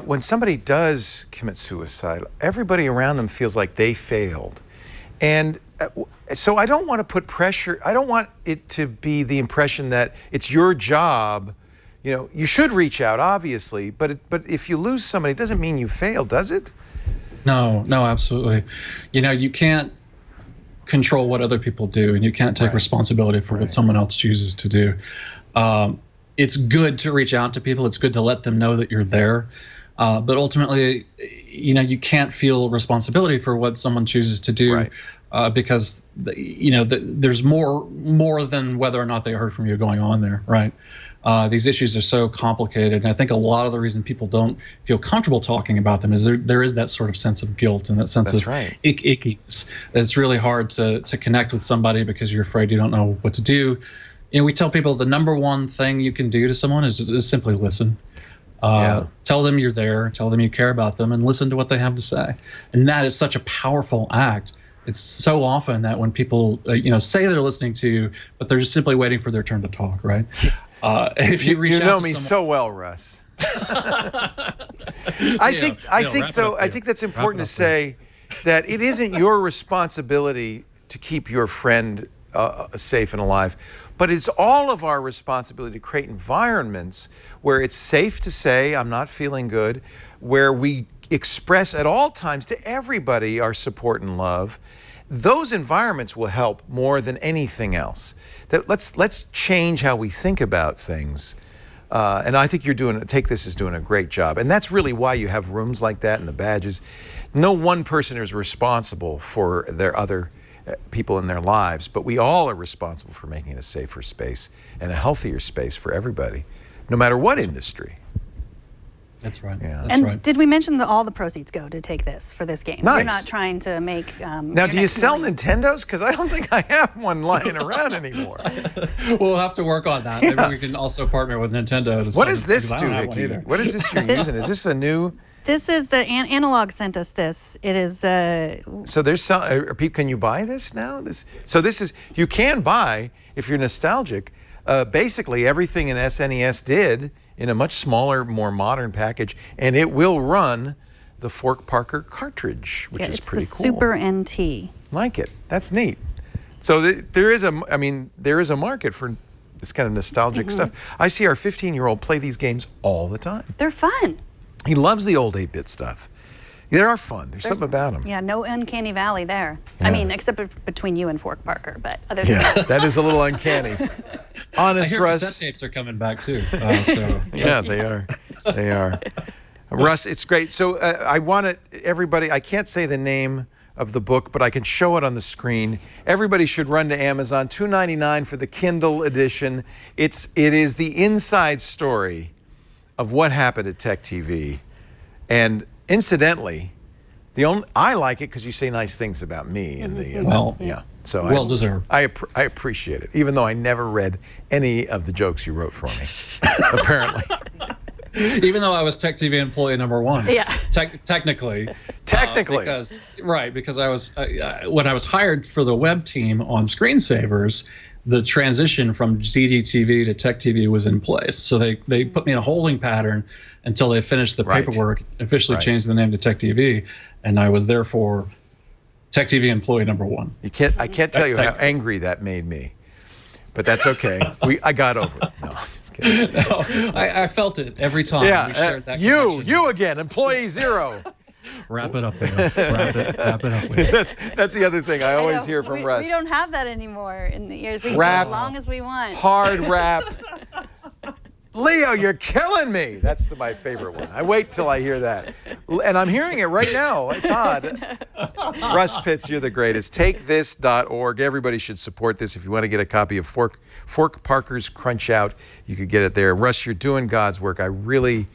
when somebody does commit suicide, everybody around them feels like they failed. And so I don't want to put pressure. I don't want it to be the impression that it's your job. You should reach out, obviously, but if you lose somebody, it doesn't mean you failed, does it? No, absolutely. You can't control what other people do, and you can't take responsibility for what someone else chooses to do. It's good to reach out to people. It's good to let them know that you're there. But ultimately, you can't feel responsibility for what someone chooses to do, because there's more than whether or not they heard from you going on there, right? These issues are so complicated, and I think a lot of the reason people don't feel comfortable talking about them is there is that sort of sense of guilt and that sense of ickiness. It's really hard to connect with somebody because you're afraid you don't know what to do. We tell people the number one thing you can do to someone is simply listen. Tell them you're there, tell them you care about them, and listen to what they have to say. And that is such a powerful act. It's so often that when people, say they're listening to you, but they're just simply waiting for their turn to talk, right? If you reach out to know me so well, Russ. I think that's important to say that it isn't your responsibility to keep your friend safe and alive. But it's all of our responsibility to create environments where it's safe to say, I'm not feeling good, where we express at all times to everybody our support and love. Those environments will help more than anything else. Let's change how we think about things. And I think Take This is doing a great job. And that's really why you have rooms like that and the badges. No one person is responsible for their other people in their lives, but we all are responsible for making it a safer space and a healthier space for everybody. no matter what industry. That's right. Yeah. That's And right. did we mention that all the proceeds go to take this for this game? Nice. You're not trying to make. Now, do you sell Nintendos? Because I don't think I have one lying around anymore. We'll have to work on that. Yeah. Maybe we can also partner with Nintendo. What does this because I do, don't have one Vicky? either. What is this you're using? Is this a new? This is the Analog sent us this. It is. So there's some. Can you buy this now? This is. You can buy if you're nostalgic. Basically, everything an SNES did in a much smaller, more modern package, and it will run the Fork Parker cartridge, which is pretty it's cool. the Super NT. Like it. That's neat. So there is a market for this kind of nostalgic stuff. I see our 15-year-old play these games all the time. They're fun. He loves the old 8-bit stuff. They are fun. There's something about them. Yeah, no uncanny valley there. Yeah. I mean, except between you and Fork Parker, but other than Yeah, that. that is a little uncanny. I Honest, hear Russ. cassette tapes are coming back too. So Yeah, they are. They are. Russ, it's great. So I want everybody, I can't say the name of the book, but I can show it on the screen. Everybody should run to Amazon. $2.99 for the Kindle edition. It is the inside story of what happened at Tech TV. And incidentally, I like it because you say nice things about me in the Well, yeah. So well deserved. I appreciate it, even though I never read any of the jokes you wrote for me. Apparently, even though I was Tech TV employee number one. Yeah. Technically. Because I was when I was hired for the web team on Screensavers, the transition from ZDTV to Tech TV was in place. So they put me in a holding pattern until they finished the paperwork, officially changed the name to Tech TV, and I was therefore Tech TV employee number one. I can't tell you how angry that made me, but that's okay. I got over it. No, just kidding. No, I felt it every time we shared that connection. You again, employee zero. Wrap it up there. Wrap it up there. That's the other thing I always hear from Russ. We don't have that anymore in the ears. We can Rap. go as long as we want. Hard rap. Leo, you're killing me. That's my favorite one. I wait till I hear that. And I'm hearing it right now. It's odd. Russ Pitts, you're the greatest. TakeThis.org. Everybody should support this. If you want to get a copy of Fork Parker's Crunch Out, you could get it there. Russ, you're doing God's work. I really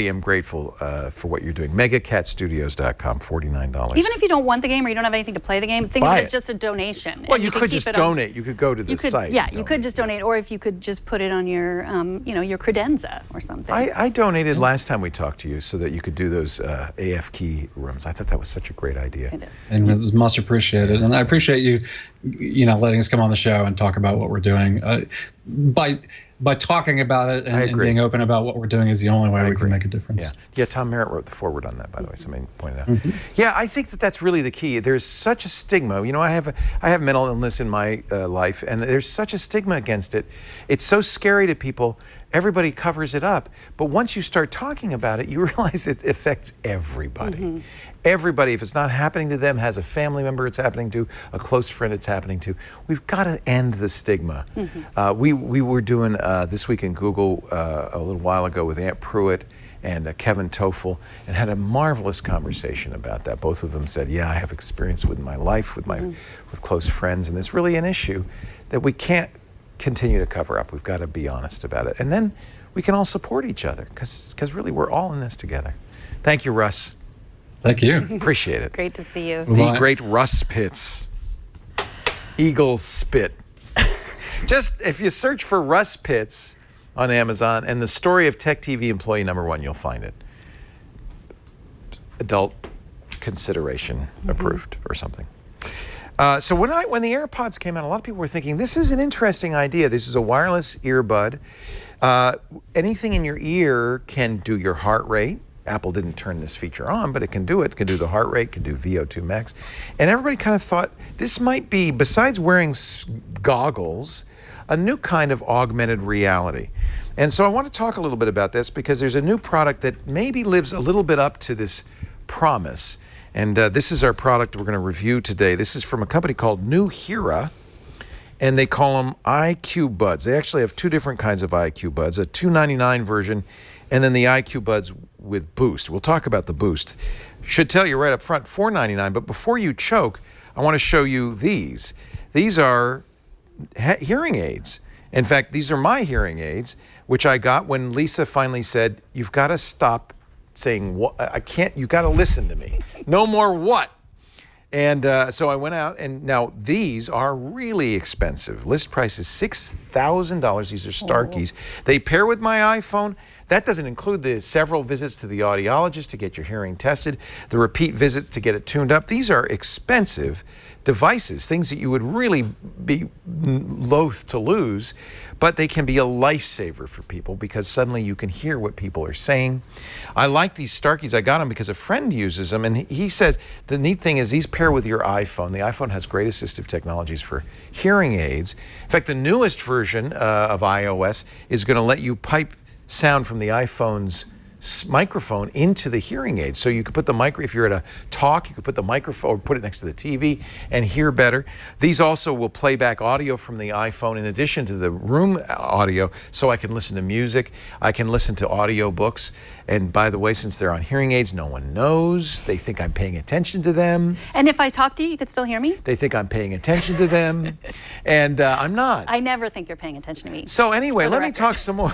am grateful for what you're doing. MegaCatStudios.com, $49. Even if you don't want the game or you don't have anything to play the game, think of Buy it as it. just a donation. Well, And you could just donate. You could go to the site. Yeah, you could just donate, or if you could just put it on your, your credenza or something. I donated last time we talked to you so that you could do those AF key rooms. I thought that was such a great idea. It is. And it's much appreciated. And I appreciate you letting us come on the show and talk about what we're doing. By talking about it and being open about what we're doing is the only way we can make a difference. Yeah. Tom Merritt wrote the foreword on that, by the way. Somebody pointed out. Yeah, I think that's really the key. There's such a stigma. I have mental illness in my life, and there's such a stigma against it. It's so scary to people. Everybody covers it up. But once you start talking about it, you realize it affects everybody. Everybody, if it's not happening to them, has a family member it's happening to, a close friend it's happening to. We've got to end the stigma. We were doing This Week in Google a little while ago with Aunt Pruitt and Kevin Toffel, and had a marvelous conversation about that. Both of them said, yeah, I have experience with my life, with close friends, and it's really an issue that we can't continue to cover up. We've got to be honest about it. And then we can all support each other, because really we're all in this together. Thank you, Russ. Thank you. Appreciate it. Great to see you. The great Russ Pitts. Eagles spit. Just, if you search for Russ Pitts on Amazon and the story of Tech TV employee number one, you'll find it. Adult consideration approved or something. So when the AirPods came out, a lot of people were thinking, this is an interesting idea. This is a wireless earbud. Anything in your ear can do your heart rate. Apple didn't turn this feature on, but it can do it. It can do the heart rate, can do VO2 max. And everybody kind of thought this might be, besides wearing goggles, a new kind of augmented reality. And so I want to talk a little bit about this because there's a new product that maybe lives a little bit up to this promise. And this is our product we're going to review today. This is from a company called Nuheara, and they call them IQbuds. They actually have two different kinds of IQbuds, a $2.99 version, and then the IQbuds with Boost. We'll talk about the Boost. Should tell you right up front, $4.99, but before you choke, I want to show you these. These are hearing aids, In fact, these are my hearing aids, which I got when Lisa finally said, "You've got to stop saying what. I can't. You got to listen to me. No more what." And so I went out, and now these are really expensive. List price is $6,000. These are Starkeys. They pair with my iPhone. That doesn't include the several visits to the audiologist to get your hearing tested, the repeat visits to get it tuned up. These are expensive devices, things that you would really be loath to lose, but they can be a lifesaver for people because suddenly you can hear what people are saying. I like these Starkeys. I got them because a friend uses them, and he said the neat thing is these pair with your iPhone. The iPhone has great assistive technologies for hearing aids. In fact, the newest version of iOS is going to let you pipe sound from the iPhone's microphone into the hearing aid. So you could put the if you're at a talk, you could put the microphone or put it next to the TV and hear better. These also will play back audio from the iPhone in addition to the room audio, so I can listen to music, I can listen to audio books. And by the way, since they're on hearing aids, no one knows. They think I'm paying attention to them. And if I talk to you, you could still hear me? They think I'm paying attention to them. And I'm not. I never think you're paying attention to me. So anyway, let me talk some more.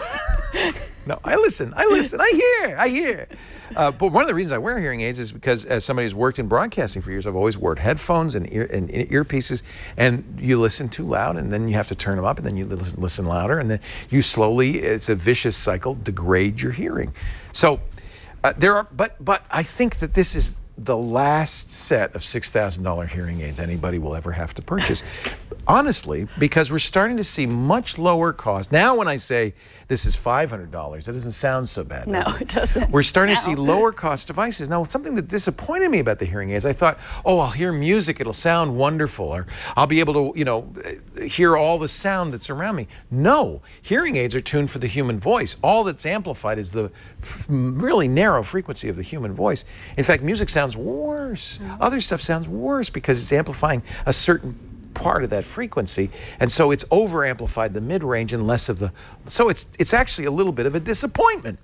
No, I listen, I hear. But one of the reasons I wear hearing aids is because as somebody who's worked in broadcasting for years, I've always worn headphones and earpieces, and you listen too loud, and then you have to turn them up, and then you listen louder, and then you slowly, it's a vicious cycle, degrade your hearing. So but I think that this is the last set of $6,000 hearing aids anybody will ever have to purchase. Honestly, because we're starting to see much lower cost. Now when I say this is $500, that doesn't sound so bad, No, does it? it doesn't. We're starting to see lower cost devices. Now, something that disappointed me about the hearing aids, I thought, oh, I'll hear music, it'll sound wonderful, or I'll be able to, hear all the sound that's around me. No, hearing aids are tuned for the human voice. All that's amplified is the really narrow frequency of the human voice. In fact, music sounds worse. Other stuff sounds worse because it's amplifying a certain part of that frequency, and so it's over amplified the mid-range and less of the, so it's actually a little bit of a disappointment.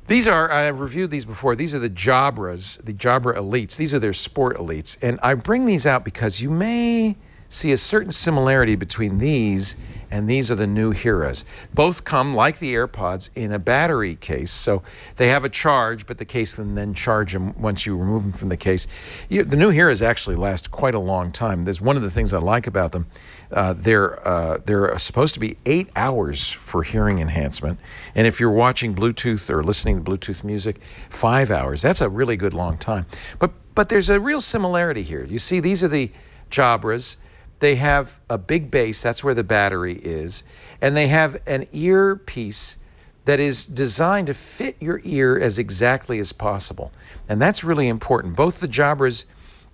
These are, I've reviewed these before, these are the Jabras, the Jabra Elites. These are their sport elites, and I bring these out because you may see a certain similarity between these and these are the Nuhearas. Both come, like the AirPods, in a battery case. So they have a charge, but the case can then charge them once you remove them from the case. The Nuhearas actually last quite a long time. There's one of the things I like about them. They're supposed to be 8 hours for hearing enhancement. And if you're watching Bluetooth or listening to Bluetooth music, 5 hours. That's a really good long time. But there's a real similarity here. You see, these are the Jabras. They have a big base, that's where the battery is, and they have an earpiece that is designed to fit your ear as exactly as possible. And that's really important. Both the Jabras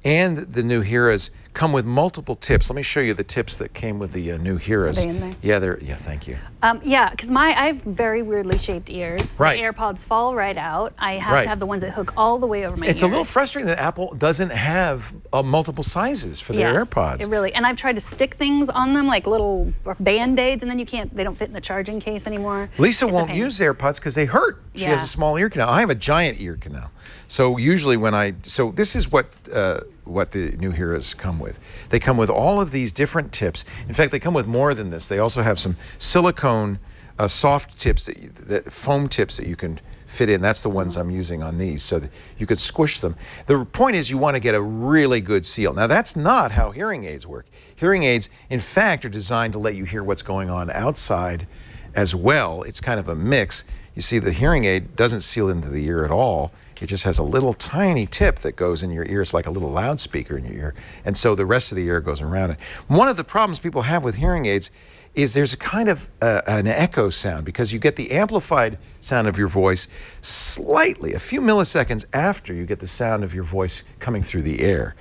and the Nuhearas come with multiple tips. Let me show you the tips that came with the Nuhearas. Are they in there? Yeah, thank you. Yeah, because I have very weirdly shaped ears. Right. The AirPods fall right out. I have to have the ones that hook all the way over my ears. It's a little frustrating that Apple doesn't have multiple sizes for their AirPods. It really, and I've tried to stick things on them like little Band-Aids, and then they don't fit in the charging case anymore. Lisa won't use AirPods because they hurt. She has a small ear canal. I have a giant ear canal. So usually so this is what the Nuhearas come with. They come with all of these different tips. In fact, they come with more than this. They also have some silicone soft tips, that foam tips that you can fit in. That's the ones I'm using on these, so that you could squish them. The point is you want to get a really good seal. Now, that's not how hearing aids work. Hearing aids, in fact, are designed to let you hear what's going on outside as well. It's kind of a mix. You see, the hearing aid doesn't seal into the ear at all. It just has a little tiny tip that goes in your ear. It's like a little loudspeaker in your ear. And so the rest of the ear goes around it. One of the problems people have with hearing aids is there's a kind of an echo sound because you get the amplified sound of your voice slightly, a few milliseconds after you get the sound of your voice coming through the air.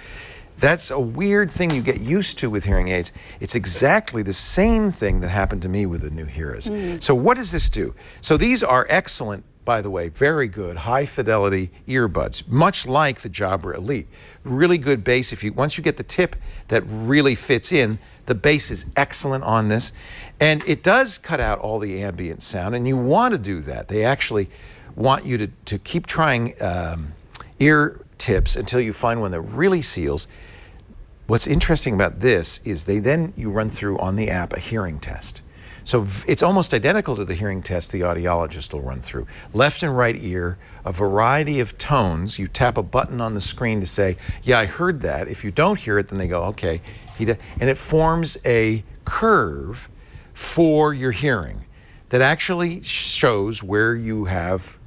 That's a weird thing you get used to with hearing aids. It's exactly the same thing that happened to me with the Nuhearas. So what does this do? So these are excellent, by the way, very good, high-fidelity earbuds, much like the Jabra Elite. Really good bass. Once you get the tip that really fits in, the bass is excellent on this. And it does cut out all the ambient sound, and you want to do that. They actually want you to keep trying ear tips until you find one that really seals. what's interesting about this is you run through on the app a hearing test. So it's almost identical to the hearing test the audiologist will run through. Left and right ear, a variety of tones. You tap a button on the screen to say, yeah, I heard that. If you don't hear it, then they go, okay. And it forms a curve for your hearing that actually shows where you have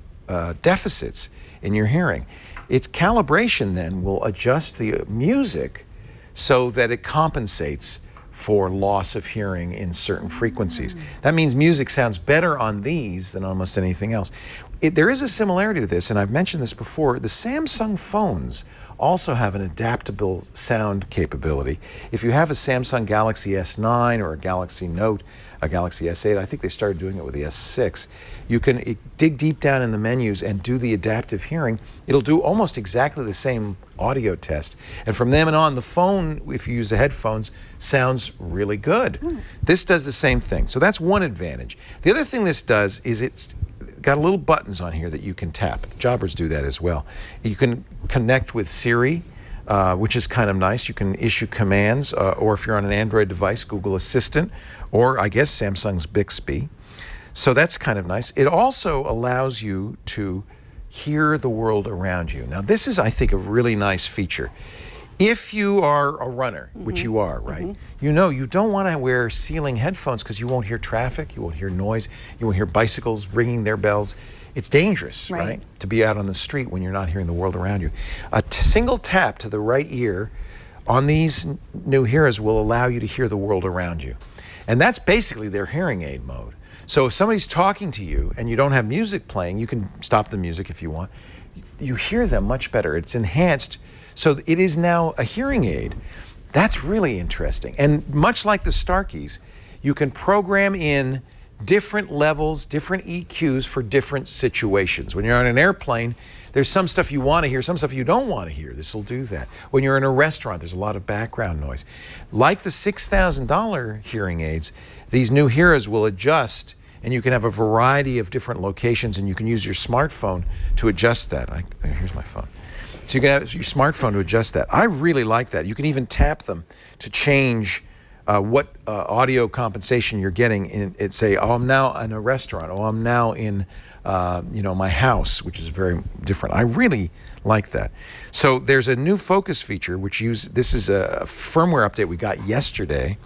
deficits in your hearing. Its calibration then will adjust the music so that it compensates for loss of hearing in certain frequencies. That means music sounds better on these than almost anything else. There is a similarity to this, and I've mentioned this before. The Samsung phones also have an adaptable sound capability. If you have a Samsung Galaxy S9 or a Galaxy Note, a Galaxy S8, I think they started doing it with the S6, you can dig deep down in the menus and do the adaptive hearing. It'll do almost exactly the same audio test. And from then on, the phone, if you use the headphones, sounds really good. This does the same thing. So that's one advantage. The other thing this does is it's got little buttons on here that you can tap. The Jobbers do that as well. You can connect with Siri, which is kind of nice. You can issue commands, or if you're on an Android device, Google Assistant, or I guess Samsung's Bixby. So that's kind of nice. It also allows you to hear the world around you. Now this is, I think, a really nice feature. If you are a runner, which you are, right? You know you don't want to wear ceiling headphones because you won't hear traffic, you won't hear noise, you won't hear bicycles ringing their bells. It's dangerous, right? To be out on the street when you're not hearing the world around you. A single tap to the right ear on these Nuhearas will allow you to hear the world around you. And that's basically their hearing aid mode. So if somebody's talking to you and you don't have music playing, you can stop the music if you want. You hear them much better. It's enhanced. So it is now a hearing aid. That's really interesting. And much like the Starkeys, you can program in different levels, different EQs for different situations. When you're on an airplane, there's some stuff you want to hear, some stuff you don't want to hear. This will do that. When you're in a restaurant, there's a lot of background noise. Like the $6,000 hearing aids, these Nuhearas will adjust, and you can have a variety of different locations, and you can use your smartphone to adjust that. Here's my phone. So you can have your smartphone to adjust that. I really like that. You can even tap them to change what audio compensation you're getting. It say, oh, I'm now in a restaurant. Oh, I'm now in my house, which is very different. I really like that. So there's a new focus feature, this is a firmware update we got yesterday,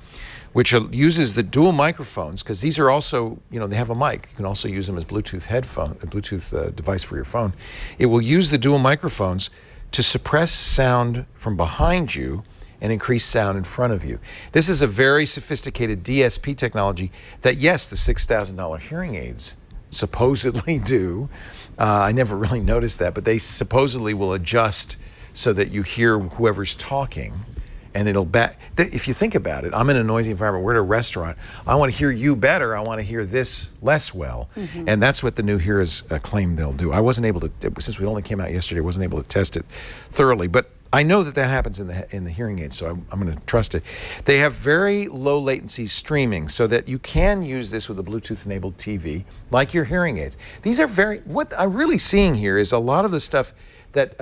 which uses the dual microphones, because these are also, they have a mic. You can also use them as Bluetooth device for your phone. It will use the dual microphones to suppress sound from behind you and increase sound in front of you. This is a very sophisticated DSP technology that, yes, the $6,000 hearing aids supposedly do. I never really noticed that, but they supposedly will adjust so that you hear whoever's talking, and it'll if you think about it, I'm in a noisy environment, we're at a restaurant, I want to hear you better, I want to hear this less well. And that's what the Nuhearas claim they'll do. I wasn't able to, since we only came out yesterday, I wasn't able to test it thoroughly, but I know that happens in the hearing aids, so I'm going to trust it. They have very low latency streaming, so that you can use this with a Bluetooth-enabled TV, like your hearing aids. These are what I'm really seeing here is a lot of the stuff that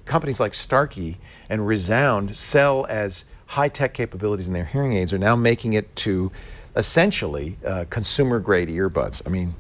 companies like Starkey and Resound sell as high-tech capabilities in their hearing aids are now making it to essentially consumer-grade earbuds. I mean,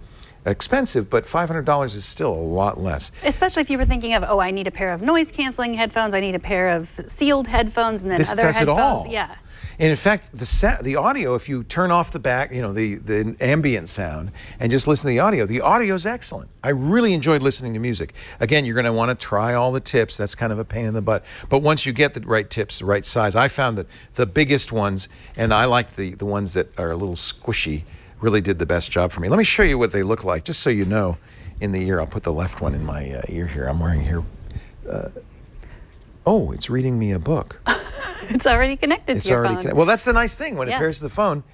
expensive, but $500 is still a lot less. Especially if you were thinking of, I need a pair of noise-canceling headphones, I need a pair of sealed headphones, and then this other does headphones. It all. Yeah. And in fact, the audio, if you turn off the back, the ambient sound, and just listen to the audio is excellent. I really enjoyed listening to music. Again, you're going to want to try all the tips. That's kind of a pain in the butt. But once you get the right tips, the right size, I found that the biggest ones, and I like the ones that are a little squishy, really did the best job for me. Let me show you what they look like, just so you know in the ear. I'll put the left one in my ear here. I'm wearing here. It's reading me a book. It's already connected to your phone. Well, that's the nice thing when it pairs to the phone.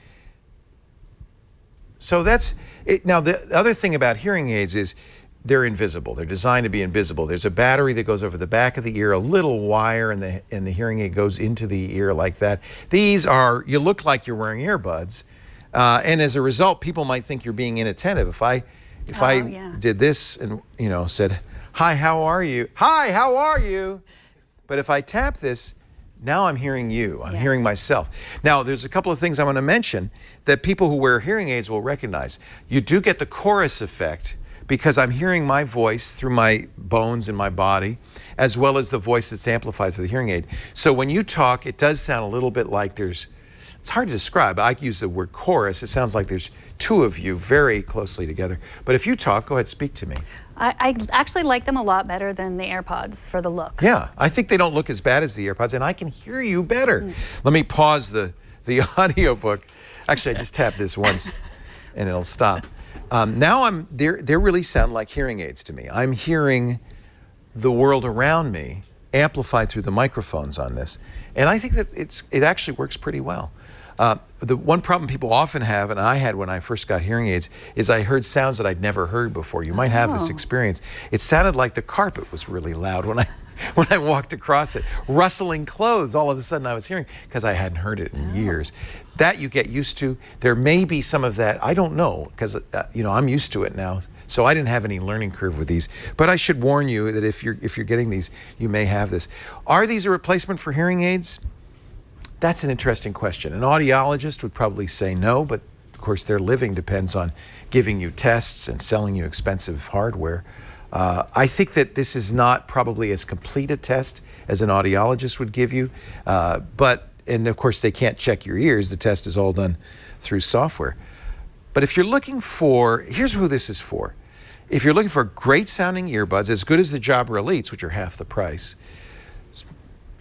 So that's it. Now, the other thing about hearing aids is they're invisible. They're designed to be invisible. There's a battery that goes over the back of the ear, a little wire, and the hearing aid goes into the ear like that. These you look like you're wearing earbuds, and as a result, people might think you're being inattentive. If I did this and said, "Hi, how are you?" "Hi, how are you?" But if I tap this, Now I'm hearing you. I'm hearing myself. Now, there's a couple of things I want to mention that people who wear hearing aids will recognize. You do get the chorus effect because I'm hearing my voice through my bones in my body, as well as the voice that's amplified through the hearing aid. So when you talk, it does sound a little bit like it's hard to describe. I use the word chorus. It sounds like there's two of you very closely together. But if you talk, go ahead, speak to me. I actually like them a lot better than the AirPods for the look. Yeah, I think they don't look as bad as the AirPods, and I can hear you better. Let me pause the audiobook. Actually, I just tapped this once, and it'll stop. Now they really sound like hearing aids to me. I'm hearing the world around me amplified through the microphones on this, and I think that it actually works pretty well. The one problem people often have, and I had when I first got hearing aids, is I heard sounds that I'd never heard before. You might have this experience. It sounded like the carpet was really loud when I walked across it. Rustling clothes, all of a sudden I was hearing, because I hadn't heard it in years. That you get used to. There may be some of that. I don't know, because I'm used to it now. So I didn't have any learning curve with these. But I should warn you that if you're getting these, you may have this. Are these a replacement for hearing aids? That's an interesting question. An audiologist would probably say no, but of course their living depends on giving you tests and selling you expensive hardware. I think that this is not probably as complete a test as an audiologist would give you, and of course they can't check your ears. The test is all done through software. But if you're looking for, here's who this is for. If you're looking for great sounding earbuds, as good as the Jabra Elites, which are half the price,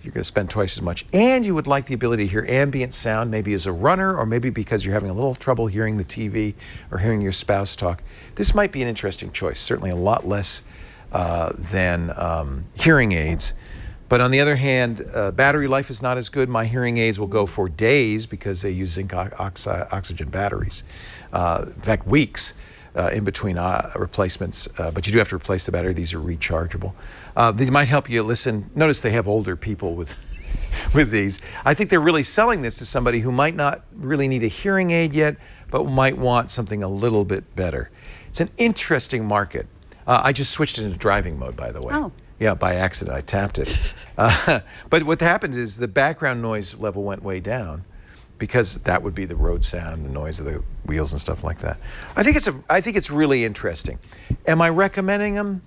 you're going to spend twice as much, and you would like the ability to hear ambient sound, maybe as a runner, or maybe because you're having a little trouble hearing the TV or hearing your spouse talk. This might be an interesting choice, certainly a lot less than hearing aids. But on the other hand, battery life is not as good. My hearing aids will go for days because they use zinc oxygen batteries. In fact, weeks in between replacements. But you do have to replace the battery. These are rechargeable. These might help you listen. Notice they have older people with these. I think they're really selling this to somebody who might not really need a hearing aid yet, but might want something a little bit better. It's an interesting market. I just switched it into driving mode, by the way. Oh. Yeah, by accident, I tapped it. But what happened is the background noise level went way down because that would be the road sound, the noise of the wheels and stuff like that. I think it's really interesting. Am I recommending them?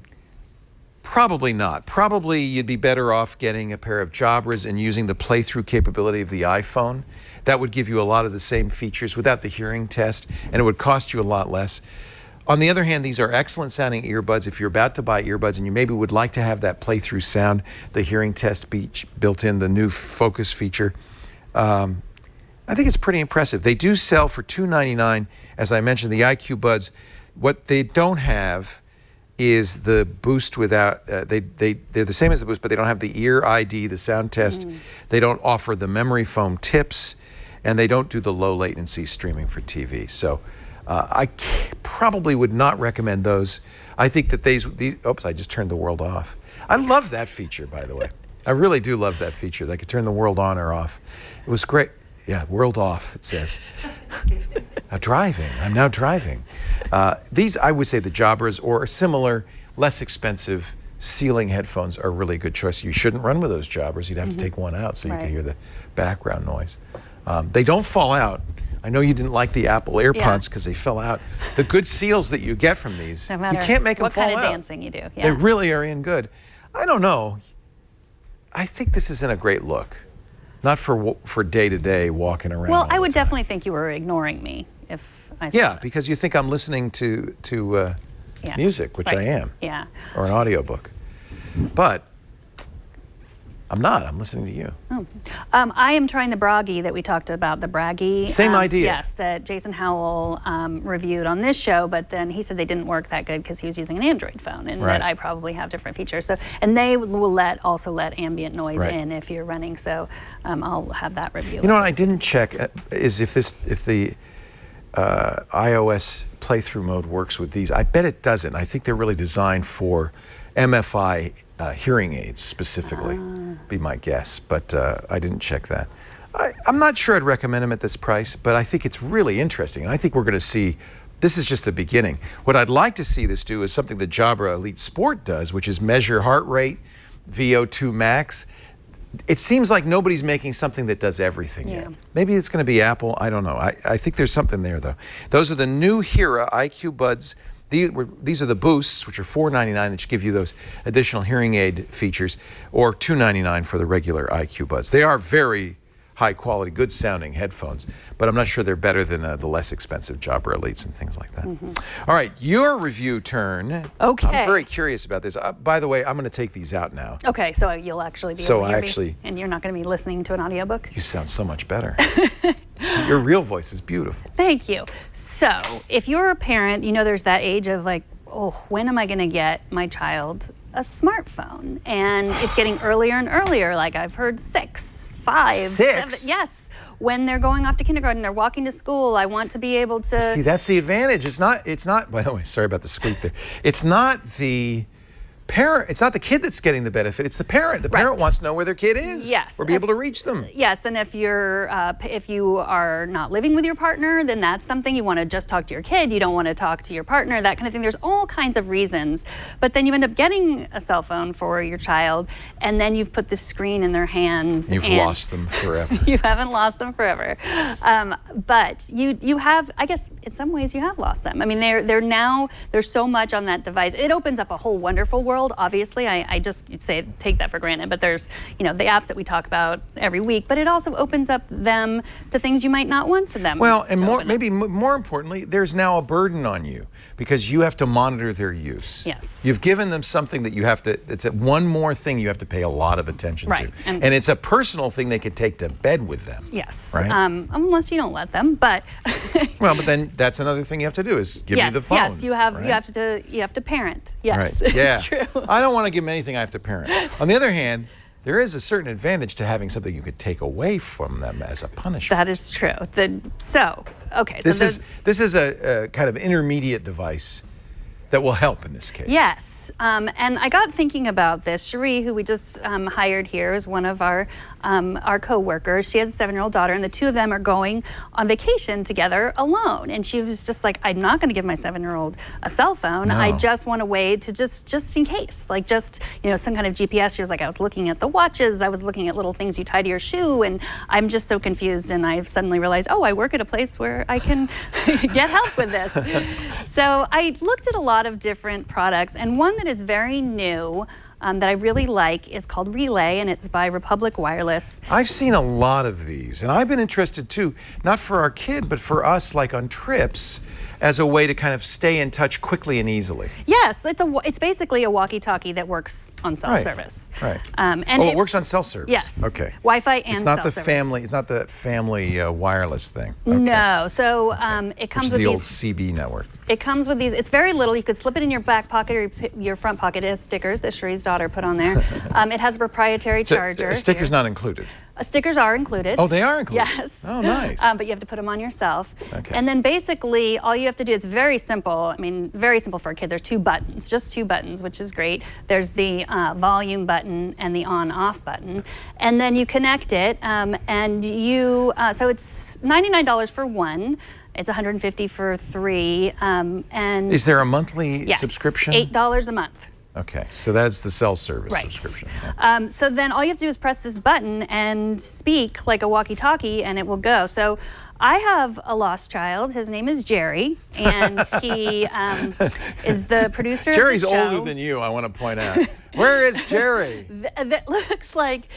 Probably not. Probably you'd be better off getting a pair of Jabras and using the playthrough capability of the iPhone. That would give you a lot of the same features without the hearing test, and it would cost you a lot less. On the other hand, these are excellent sounding earbuds. If you're about to buy earbuds and you maybe would like to have that playthrough sound, the hearing test built in, the new focus feature, I think it's pretty impressive. They do sell for $299. As I mentioned, the IQbuds, what they don't have is the Boost without, they're the same as the Boost, but they don't have the ear ID, the sound test. They don't offer the memory foam tips, and they don't do the low latency streaming for TV. So I probably would not recommend those. I think that these, oops, I just turned the world off. I love that feature, by the way. I really do love that feature. They could turn the world on or off. It was great. Yeah, world off, it says. I'm now driving. These, I would say the Jabras or similar, less expensive ceiling headphones are a really good choice. You shouldn't run with those Jabras. You'd have to take one out so you can hear the background noise. They don't fall out. I know you didn't like the Apple AirPods because they fell out. The good seals that you get from these, No matter you can't make them fall out. what kind of dancing you do. Yeah. They really are in good. I don't know. I think this isn't a great look. Not for day-to-day walking around. Well, I would definitely think you were ignoring me if I said that. Because you think I'm listening to music, which I am. Yeah. Or an audiobook. But I'm not. I'm listening to you. Oh. I am trying the Bragi that we talked about, the Bragi. Same idea. Yes, that Jason Howell reviewed on this show, but then he said they didn't work that good because he was using an Android phone, and that I probably have different features. So, and they will also let ambient noise in if you're running. So, I'll have that review. You know what I didn't check is if the iOS playthrough mode works with these. I bet it doesn't. I think they're really designed for MFI hearing aids specifically, be my guess, but I didn't check that. I'm not sure I'd recommend them at this price, but I think it's really interesting, and I think we're going to see, this is just the beginning. What I'd like to see this do is something the Jabra Elite Sport does, which is measure heart rate, VO2 max. it seems like nobody's making something that does everything yet. Maybe it's going to be Apple. I don't know. I think there's something there, though. Those are the Nuheara IQbuds. These are the Boosts, which are $4.99, that should give you those additional hearing aid features, or $2.99 for the regular IQbuds. They are very high quality, good sounding headphones, but I'm not sure they're better than the less expensive Jabra Elites and things like that. All right, your review turn. Okay. I'm very curious about this. By the way, I'm going to take these out now. Okay, so you'll actually be able to hear me, and you're not going to be listening to an audiobook? You sound so much better. Your real voice is beautiful. Thank you. So if you're a parent, you know there's that age of like, oh, when am I going to get my child a smartphone? And it's getting earlier and earlier. Like I've heard 6, 5, 7. Yes. When they're going off to kindergarten, they're walking to school. I want to be able to see. That's the advantage. It's not. By the way, sorry about the squeak there. It's not the parent. It's not the kid that's getting the benefit. It's the parent. The parent wants to know where their kid is. Yes. Or be able to reach them. Yes, and if you are not living with your partner, then that's something you want to just talk to your kid. You don't want to talk to your partner. That kind of thing. There's all kinds of reasons, but then you end up getting a cell phone for your child, and then you've put the screen in their hands. You've lost them forever. You haven't lost them forever, but you have. I guess in some ways you have lost them. I mean, there's so much on that device. It opens up a whole wonderful world. Obviously, I just say take that for granted, but there's the apps that we talk about every week, but it also opens up them to things you might not want to them. Well, and more importantly, there's now a burden on you because you have to monitor their use. Yes. You've given them something that you have to. It's one more thing you have to pay a lot of attention to, and it's a personal thing they could take to bed with them. Yes. Right. Unless you don't let them, but. Well, but then that's another thing you have to do is give me the phone. Yes, you have. Right? You have to parent. Yes. Right. Yeah. It's true. I don't want to give them anything I have to parent. On the other hand, there is a certain advantage to having something you could take away from them as a punishment. That is true. This is a kind of intermediate device that will help in this case. Yes, and I got thinking about this. Cherie, who we just hired here, is one of our co-workers. She has a 7-year-old daughter, and the two of them are going on vacation together alone. And she was just like, I'm not going to give my 7-year-old a cell phone. No. I just want a way to just in case, like some kind of GPS. She was like, I was looking at the watches. I was looking at little things you tie to your shoe, and I'm just so confused. And I've suddenly realized, oh, I work at a place where I can get help with this. So I looked at a lot of different products, and one that is very new that I really like is called Relay, and it's by Republic Wireless. I've seen a lot of these, and I've been interested too, not for our kid, but for us, like on trips, as a way to kind of stay in touch quickly and easily. Yes, it's basically a walkie-talkie that works on cell service. Right. And it works on cell service. Yes. Okay. Wi-Fi and it's not cell the service. family. It's not the family wireless thing. Okay. No. So it comes with the these. old CB network. It comes with these. It's very little. You could slip it in your back pocket or your front pocket. It has stickers that Cherie's daughter put on there. It has a proprietary charger. A sticker's not included. Stickers are included. Oh, they are included? Yes. Oh, nice. But you have to put them on yourself. Okay. And then basically all you have to do, it's very simple. I mean, very simple for a kid. There's 2 buttons, just 2 buttons, which is great. There's the volume button and the on-off button. And then you connect it and you, so it's $99 for one. It's $150 for 3. And is there a monthly subscription? $8 a month. Okay, so that's the cell service subscription. Yeah. So then all you have to do is press this button and speak like a walkie-talkie, and it will go. So I have a lost child. His name is Jerry, and he is the producer Jerry's of the show. older than you, I want to point out. Where is Jerry? That looks like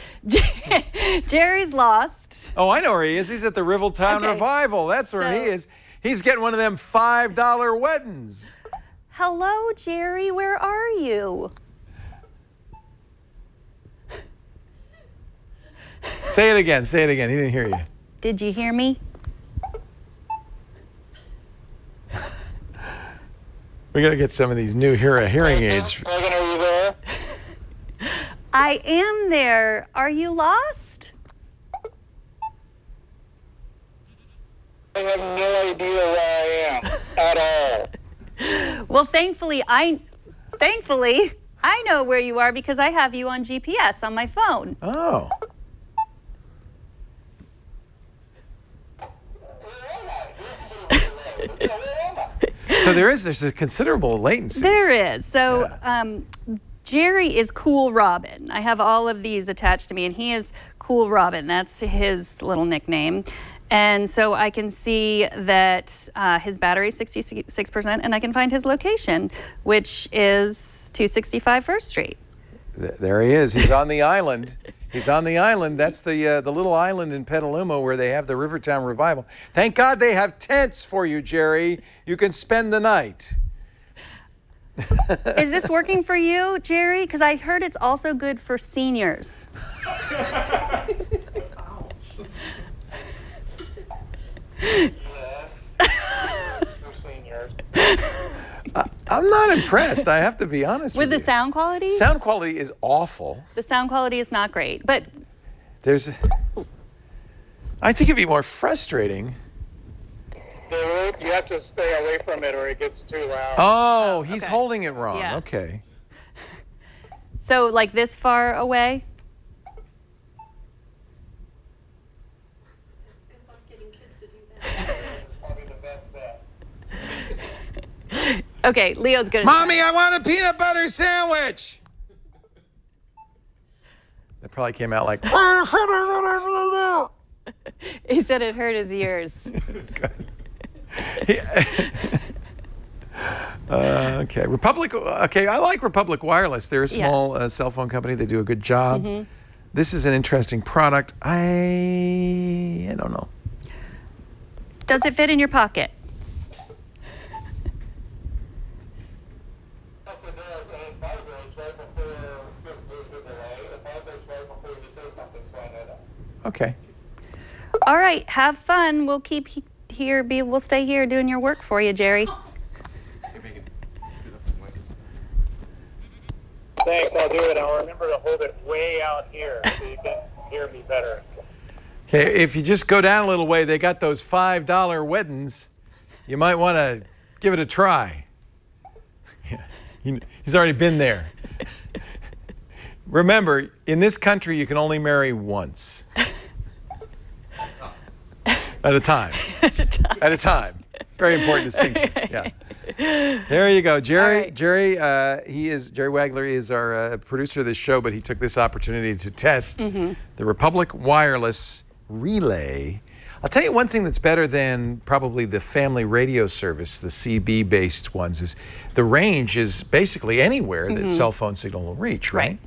Jerry's lost. Oh, I know where he is. He's at the Riveltown Revival. That's where he is. He's getting one of them $5 weddings. Hello, Jerry. Where are you? Say it again. Say it again. He didn't hear you. Did you hear me? We got to get some of these Nuheara hearing aids. Megan, are you there? I am there. Are you lost? I have no idea where I am at all. Well, thankfully, I know where you are because I have you on GPS on my phone. Oh. So there's a considerable latency. There is. So Jerry is Cool Robin. I have all of these attached to me, and he is Cool Robin. That's his little nickname. And so I can see that his battery is 66%, and I can find his location, which is 265 First Street. There he is. He's on the island. He's on the island. That's the little island in Petaluma where they have the Rivertown Revival. Thank God they have tents for you, Jerry. You can spend the night. Is this working for you, Jerry? Because I heard it's also good for seniors. I'm not impressed. I have to be honest with you. With the sound quality? Sound quality is awful. The sound quality is not great, but I think it'd be more frustrating. You have to stay away from it or it gets too loud. Oh, he's okay. holding it wrong. Yeah. Okay. So like this far away? Good luck getting kids to do that. It's probably the best bet. Okay, Leo's good. Mommy, I want a peanut butter sandwich. That probably came out like. He said it hurt his ears. Okay, Republic. Okay, I like Republic Wireless. They're a small cell phone company. They do a good job. Mm-hmm. This is an interesting product. I don't know. Does it fit in your pocket? Yes, it does, and it vibrates right before there's the delay. It vibrates right before you say something, so I know that. Okay. All right, have fun. We'll keep here. We'll stay here doing your work for you, Jerry. Thanks, I'll do it. I'll remember to hold it way out here so you can hear me better. Okay, if you just go down a little way, they got those $5 weddings. You might want to give it a try. He's already been there. Remember, in this country, you can only marry once. At a time. At a time. Very important distinction. Yeah. There you go, Jerry. Right. Jerry Wagler is our producer of this show, but he took this opportunity to test the Republic Wireless Relay. I'll tell you one thing that's better than probably the family radio service, the CB-based ones, is the range is basically anywhere that cell phone signal will reach, right?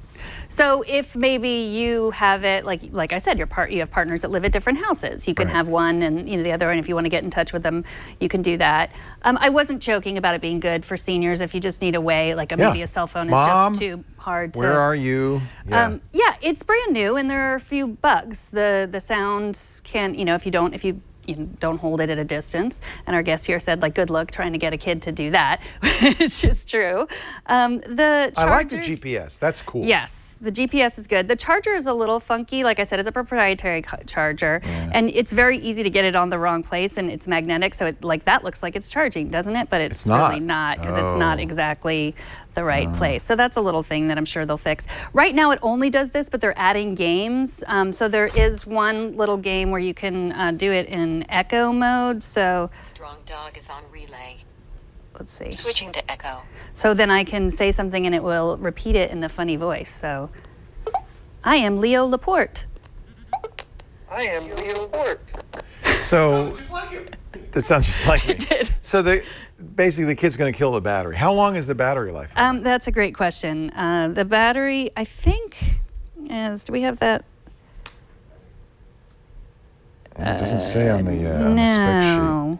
So if maybe you have it, like I said, you have partners that live at different houses. You can have one and the other, and if you want to get in touch with them, you can do that. I wasn't joking about it being good for seniors if you just need a way, maybe a cell phone is Mom, just too hard to. Where are you? Yeah, it's brand new, and there are a few bugs. The sound can, if you don't hold it at a distance. And our guest here said, good luck trying to get a kid to do that, which is true. The charger, I like the GPS. That's cool. Yes, the GPS is good. The charger is a little funky. Like I said, it's a proprietary charger, and it's very easy to get it on the wrong place, and it's magnetic, so that looks like it's charging, doesn't it? But it's really not, because it's not exactly the right place. So that's a little thing that I'm sure they'll fix. Right now it only does this, but they're adding games. So there is one little game where you can do it in echo mode. So Strong Dog is on relay. let's see. Switching to echo. So then I can say something and it will repeat it in a funny voice. So I am Leo Laporte. I am Leo Laporte. So that sounds just like me. So basically the kid's going to kill the battery. How long is the battery life? That's a great question. The battery, I think, do we have that? It doesn't say on the spec sheet. No.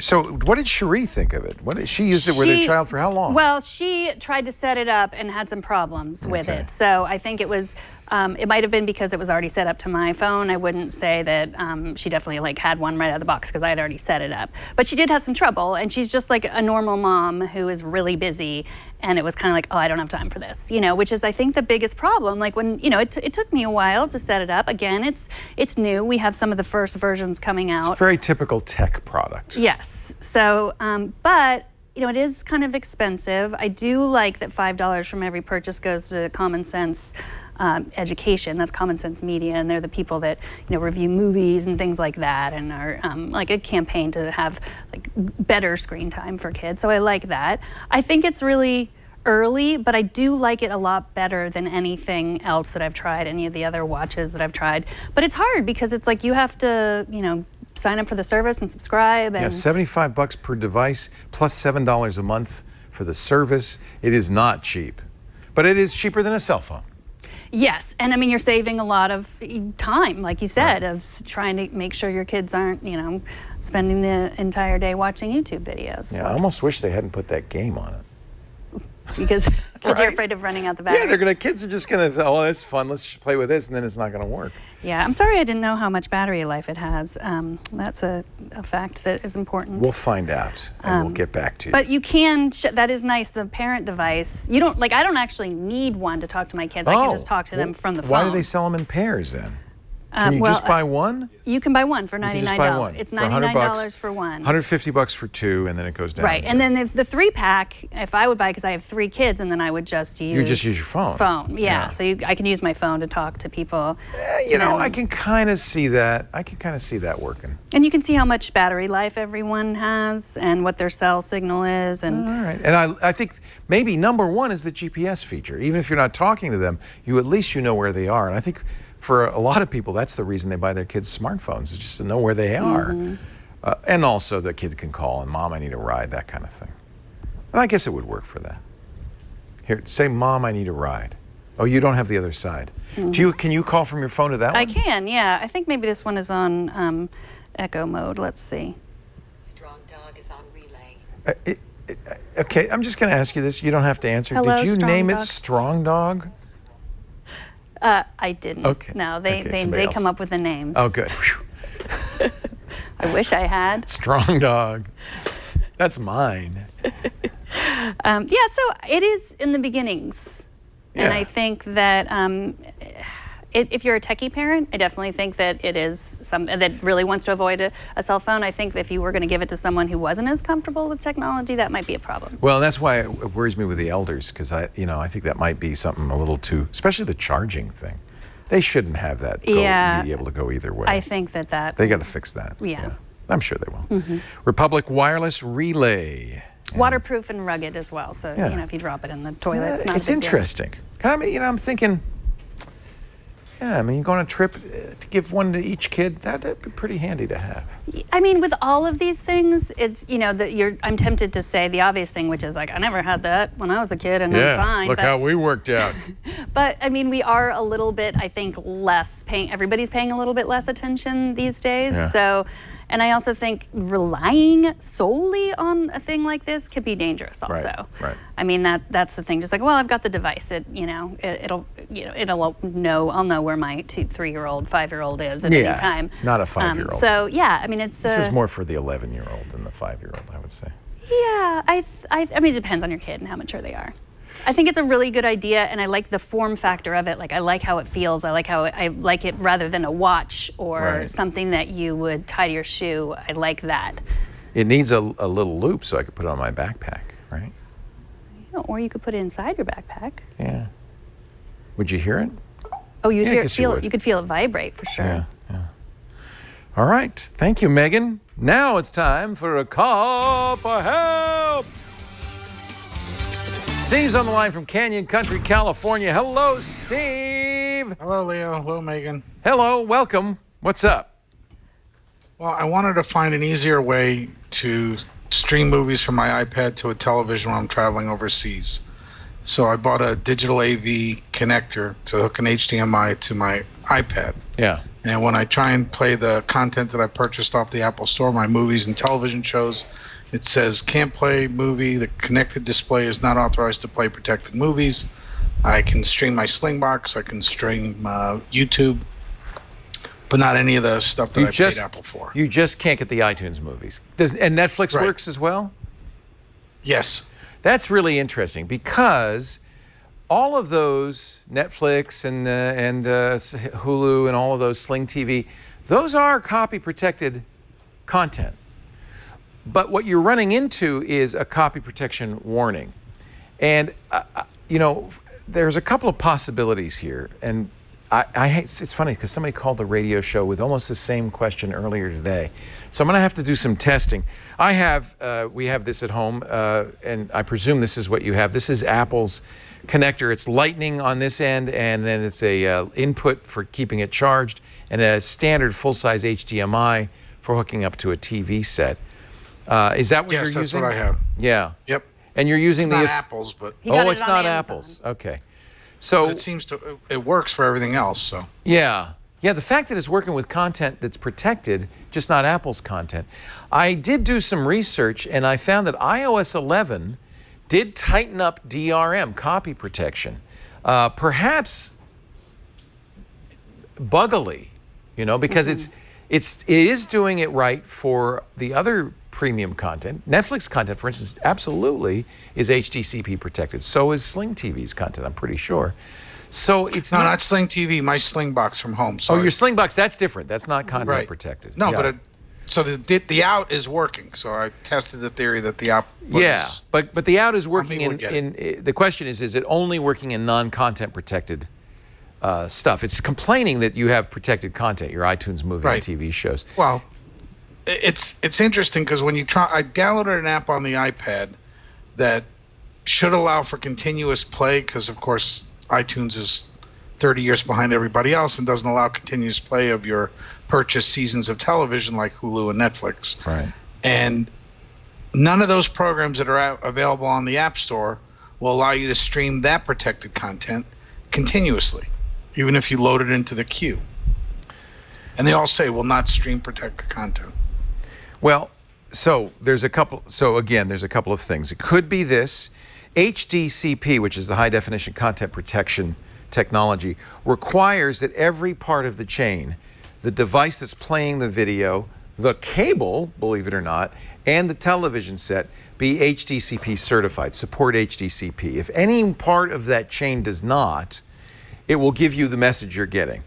So what did Cherie think of it? She used it with her child for how long? Well, she tried to set it up and had some problems with it. So I think it was, it might have been because it was already set up to my phone. I wouldn't say that she definitely had one right out of the box because I had already set it up. But she did have some trouble, and she's just like a normal mom who is really busy. And it was kind of like, I don't have time for this, which is I think the biggest problem. Like when, it took me a while to set it up. Again, it's new. We have some of the first versions coming out. It's a very typical tech product. Yes. So, but it is kind of expensive. I do like that $5 from every purchase goes to Common Sense Education. That's Common Sense Media, and they're the people that review movies and things like that, and are like a campaign to have better screen time for kids. So I like that. I think it's really early, but I do like it a lot better than anything else that I've tried, any of the other watches that I've tried. But it's hard because it's like you have to, sign up for the service and subscribe. And Yeah, $75 per device plus $7 a month for the service. It is not cheap, but it is cheaper than a cell phone. Yes, and I mean, you're saving a lot of time, like you said, of trying to make sure your kids aren't, spending the entire day watching YouTube videos. Yeah, I almost wish they hadn't put that game on it. Because you're afraid of running out the battery. Yeah, kids are just gonna, oh, that's fun, let's play with this, and then it's not gonna work. Yeah, I'm sorry I didn't know how much battery life it has. That's a fact that is important. We'll find out, and we'll get back to you. But you can, that is nice, the parent device. You don't, I don't actually need one to talk to my kids. I can just talk to them from the phone. Why do they sell them in pairs then? Can you just buy one? You can buy one for $99. Just buy one. It's For $99 for one. $150 for two, and then it goes down. Right, and then if the 3-pack, if I would buy, because I have 3 kids, and then I would just use... You just use your phone. Yeah. So I can use my phone to talk to people. I can kind of see that. Working. And you can see how much battery life everyone has and what their cell signal is. And all right, and I think maybe number one is the GPS feature. Even if you're not talking to them, at least you know where they are. And I think for a lot of people, that's the reason they buy their kids smartphones, is just to know where they are. And also the kid can call and, Mom, I need a ride, that kind of thing. And I guess it would work for that. Here, say, Mom, I need a ride. Oh, you don't have the other side. Can you call from your phone to that one? I can, yeah. I think maybe this one is on echo mode. Let's see. Strong dog is on relay. Okay, I'm just going to ask you this. You don't have to answer. Hello, Did you Strong name Dog? it Strong Dog? I didn't. Okay. No, Okay, they somebody come else. up with the names. Oh, good. I wish I had. Strong Dog. That's mine. So it is in the beginnings. And Yeah. I think that if you're a techie parent, I definitely think that it is something that really wants to avoid a cell phone. I think that if you were going to give it to someone who wasn't as comfortable with technology, that might be a problem. Well, that's why it worries me with the elders, because I think that might be something a little too, especially the charging thing. They shouldn't have that be able to go either way. I think that They got to fix that. Yeah. I'm sure they will. Republic Wireless Relay. waterproof and rugged as well. So if you drop it in the toilet, it's not. It's a big interesting. I mean, I'm thinking. Yeah, I mean, you go on a trip to give one to each kid. That'd be pretty handy to have. I mean, with all of these things, it's I'm tempted to say the obvious thing, which is like I never had that when I was a kid, and I'm fine. Look how we worked out. But I mean, we are a little bit, I think, less paying. Everybody's paying a little bit less attention these days. Yeah. So, and I also think relying solely on a thing like this could be dangerous. Also, Right. I mean that's the thing. Just like, well, I've got the device. It'll know. I'll know where my 2, 3-year-old, 5-year-old is at any time. Not a 5-year-old. So yeah, I mean it's. This is more for the 11-year-old than the 5-year-old, I would say. Yeah, I mean it depends on your kid and how mature they are. I think it's a really good idea, and I like the form factor of it. Like I like how it feels. I like it rather than a watch or something that you would tie to your shoe. I like that. It needs a little loop so I could put it on my backpack, right? Or you could put it inside your backpack. Yeah. Would you hear it? Oh, you'd Yeah, I guess you feel would. it. You could feel it vibrate for sure. Yeah. All right. Thank you, Megan. Now it's time for a call for help. Steve's on the line from Canyon Country, California. Hello, Steve. Hello, Leo. Hello, Megan. Hello. Welcome. What's up? Well, I wanted to find an easier way to stream movies from my iPad to a television when I'm traveling overseas. So I bought a digital AV connector to hook an HDMI to my iPad. Yeah. And when I try and play the content that I purchased off the Apple Store, my movies and television shows, it says can't play movie. The connected display is not authorized to play protected movies. I can stream my Slingbox. I can stream YouTube, but not any of the stuff that I paid Apple for. You just can't get the iTunes movies. And Netflix works as well? Yes. That's really interesting because all of those, Netflix and Hulu and all of those, Sling TV, those are copy protected content. But what you're running into is a copy protection warning. And, there's a couple of possibilities here. And it's funny because somebody called the radio show with almost the same question earlier today. So I'm going to have to do some testing. We have this at home, and I presume this is what you have. This is Apple's connector. It's Lightning on this end, and then it's a input for keeping it charged, and a standard full-size HDMI for hooking up to a TV set. Is that what you're using? Yes, that's what I have. Yeah. Yep. And you're using it's not Apple's, but it's not Apple's. Okay. So but it seems it works for everything else. So yeah. The fact that it's working with content that's protected, just not Apple's content. I did do some research, and I found that iOS 11 did tighten up DRM, copy protection, perhaps buggily, because it is doing it right for the other premium content. Netflix content, for instance, absolutely is HDCP protected. So is Sling TV's content, I'm pretty sure. So it's not Sling TV, my Sling box from home. Sorry. Oh, your Sling box, that's different. That's not content protected. No, but so the out is working. So I tested the theory that the out but the out is working in the question is it only working in non-content protected stuff? It's complaining that you have protected content, your iTunes movie and TV shows. Well, it's interesting because when you I downloaded an app on the iPad that should allow for continuous play because, of course, iTunes is 30 years behind everybody else and doesn't allow continuous play of your purchased seasons of television like Hulu and Netflix. Right. And none of those programs that are available on the App Store will allow you to stream that protected content continuously, even if you load it into the queue. And they all say will not stream protected content. Well, there's a couple of things. It could be this. HDCP, which is the high definition content protection technology, requires that every part of the chain, the device that's playing the video, the cable, believe it or not, and the television set be HDCP certified, support HDCP. If any part of that chain does not, it will give you the message you're getting.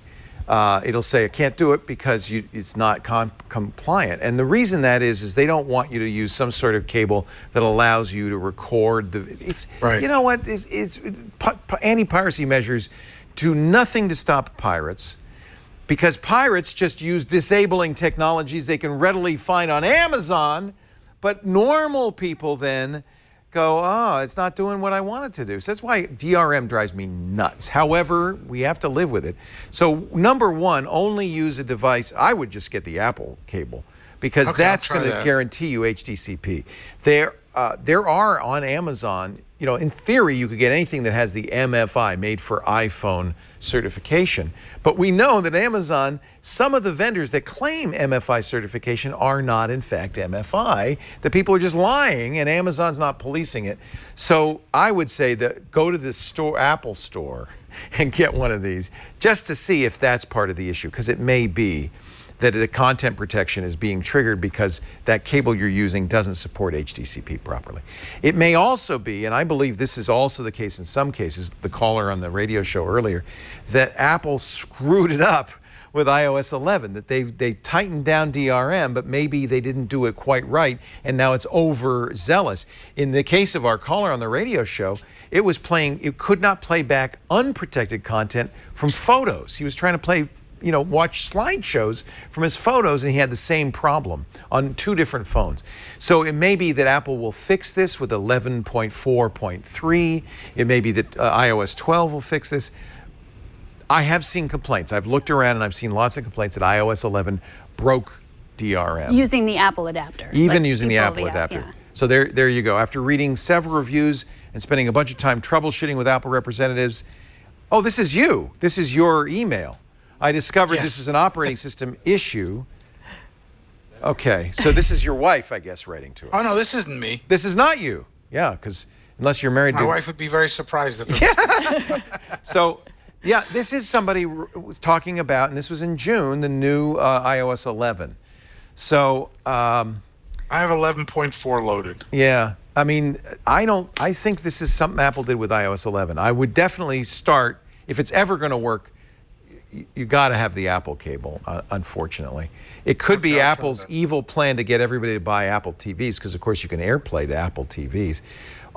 It'll say, I can't do it because it's not compliant. And the reason that is they don't want you to use some sort of cable that allows you to record You know what? Anti-piracy measures do nothing to stop pirates because pirates just use disabling technologies they can readily find on Amazon, but normal people then go, it's not doing what I want it to do. So that's why DRM drives me nuts. However, we have to live with it. So number one, only use a device. I would just get the Apple cable because that's going to guarantee you HDCP. There are on Amazon, in theory, you could get anything that has the MFI, made for iPhone certification. But we know that Amazon, some of the vendors that claim MFI certification are not, in fact, MFI. The people are just lying, and Amazon's not policing it. So I would say that go to the store, Apple store, and get one of these just to see if that's part of the issue, because it may be that the content protection is being triggered because that cable you're using doesn't support HDCP properly. It may also be, and I believe this is also the case in some cases, the caller on the radio show earlier, that Apple screwed it up with iOS 11, that they tightened down DRM, but maybe they didn't do it quite right, and now it's overzealous. In the case of our caller on the radio show, it could not play back unprotected content from photos. He was trying to play watch slideshows from his photos, and he had the same problem on two different phones. So it may be that Apple will fix this with 11.4.3. It may be that iOS 12 will fix this. I have seen complaints. I've looked around and I've seen lots of complaints that iOS 11 broke DRM. Using the Apple adapter. Even using the Apple adapter. Yeah. So there you go. After reading several reviews and spending a bunch of time troubleshooting with Apple representatives, this is you. This is your email. I discovered this is an operating system issue. Okay, so this is your wife, I guess, writing to us. Oh, no, this isn't me. This is not you. Yeah, because unless you're married My wife would be very surprised if it was. So, this is somebody was talking about, and this was in June, the new iOS 11. So... I have 11.4 loaded. Yeah. I mean, I think this is something Apple did with iOS 11. I would definitely start, if it's ever going to work, you got to have the Apple cable, unfortunately. It could be Apple's evil plan to get everybody to buy Apple TVs, because, of course, you can AirPlay to Apple TVs.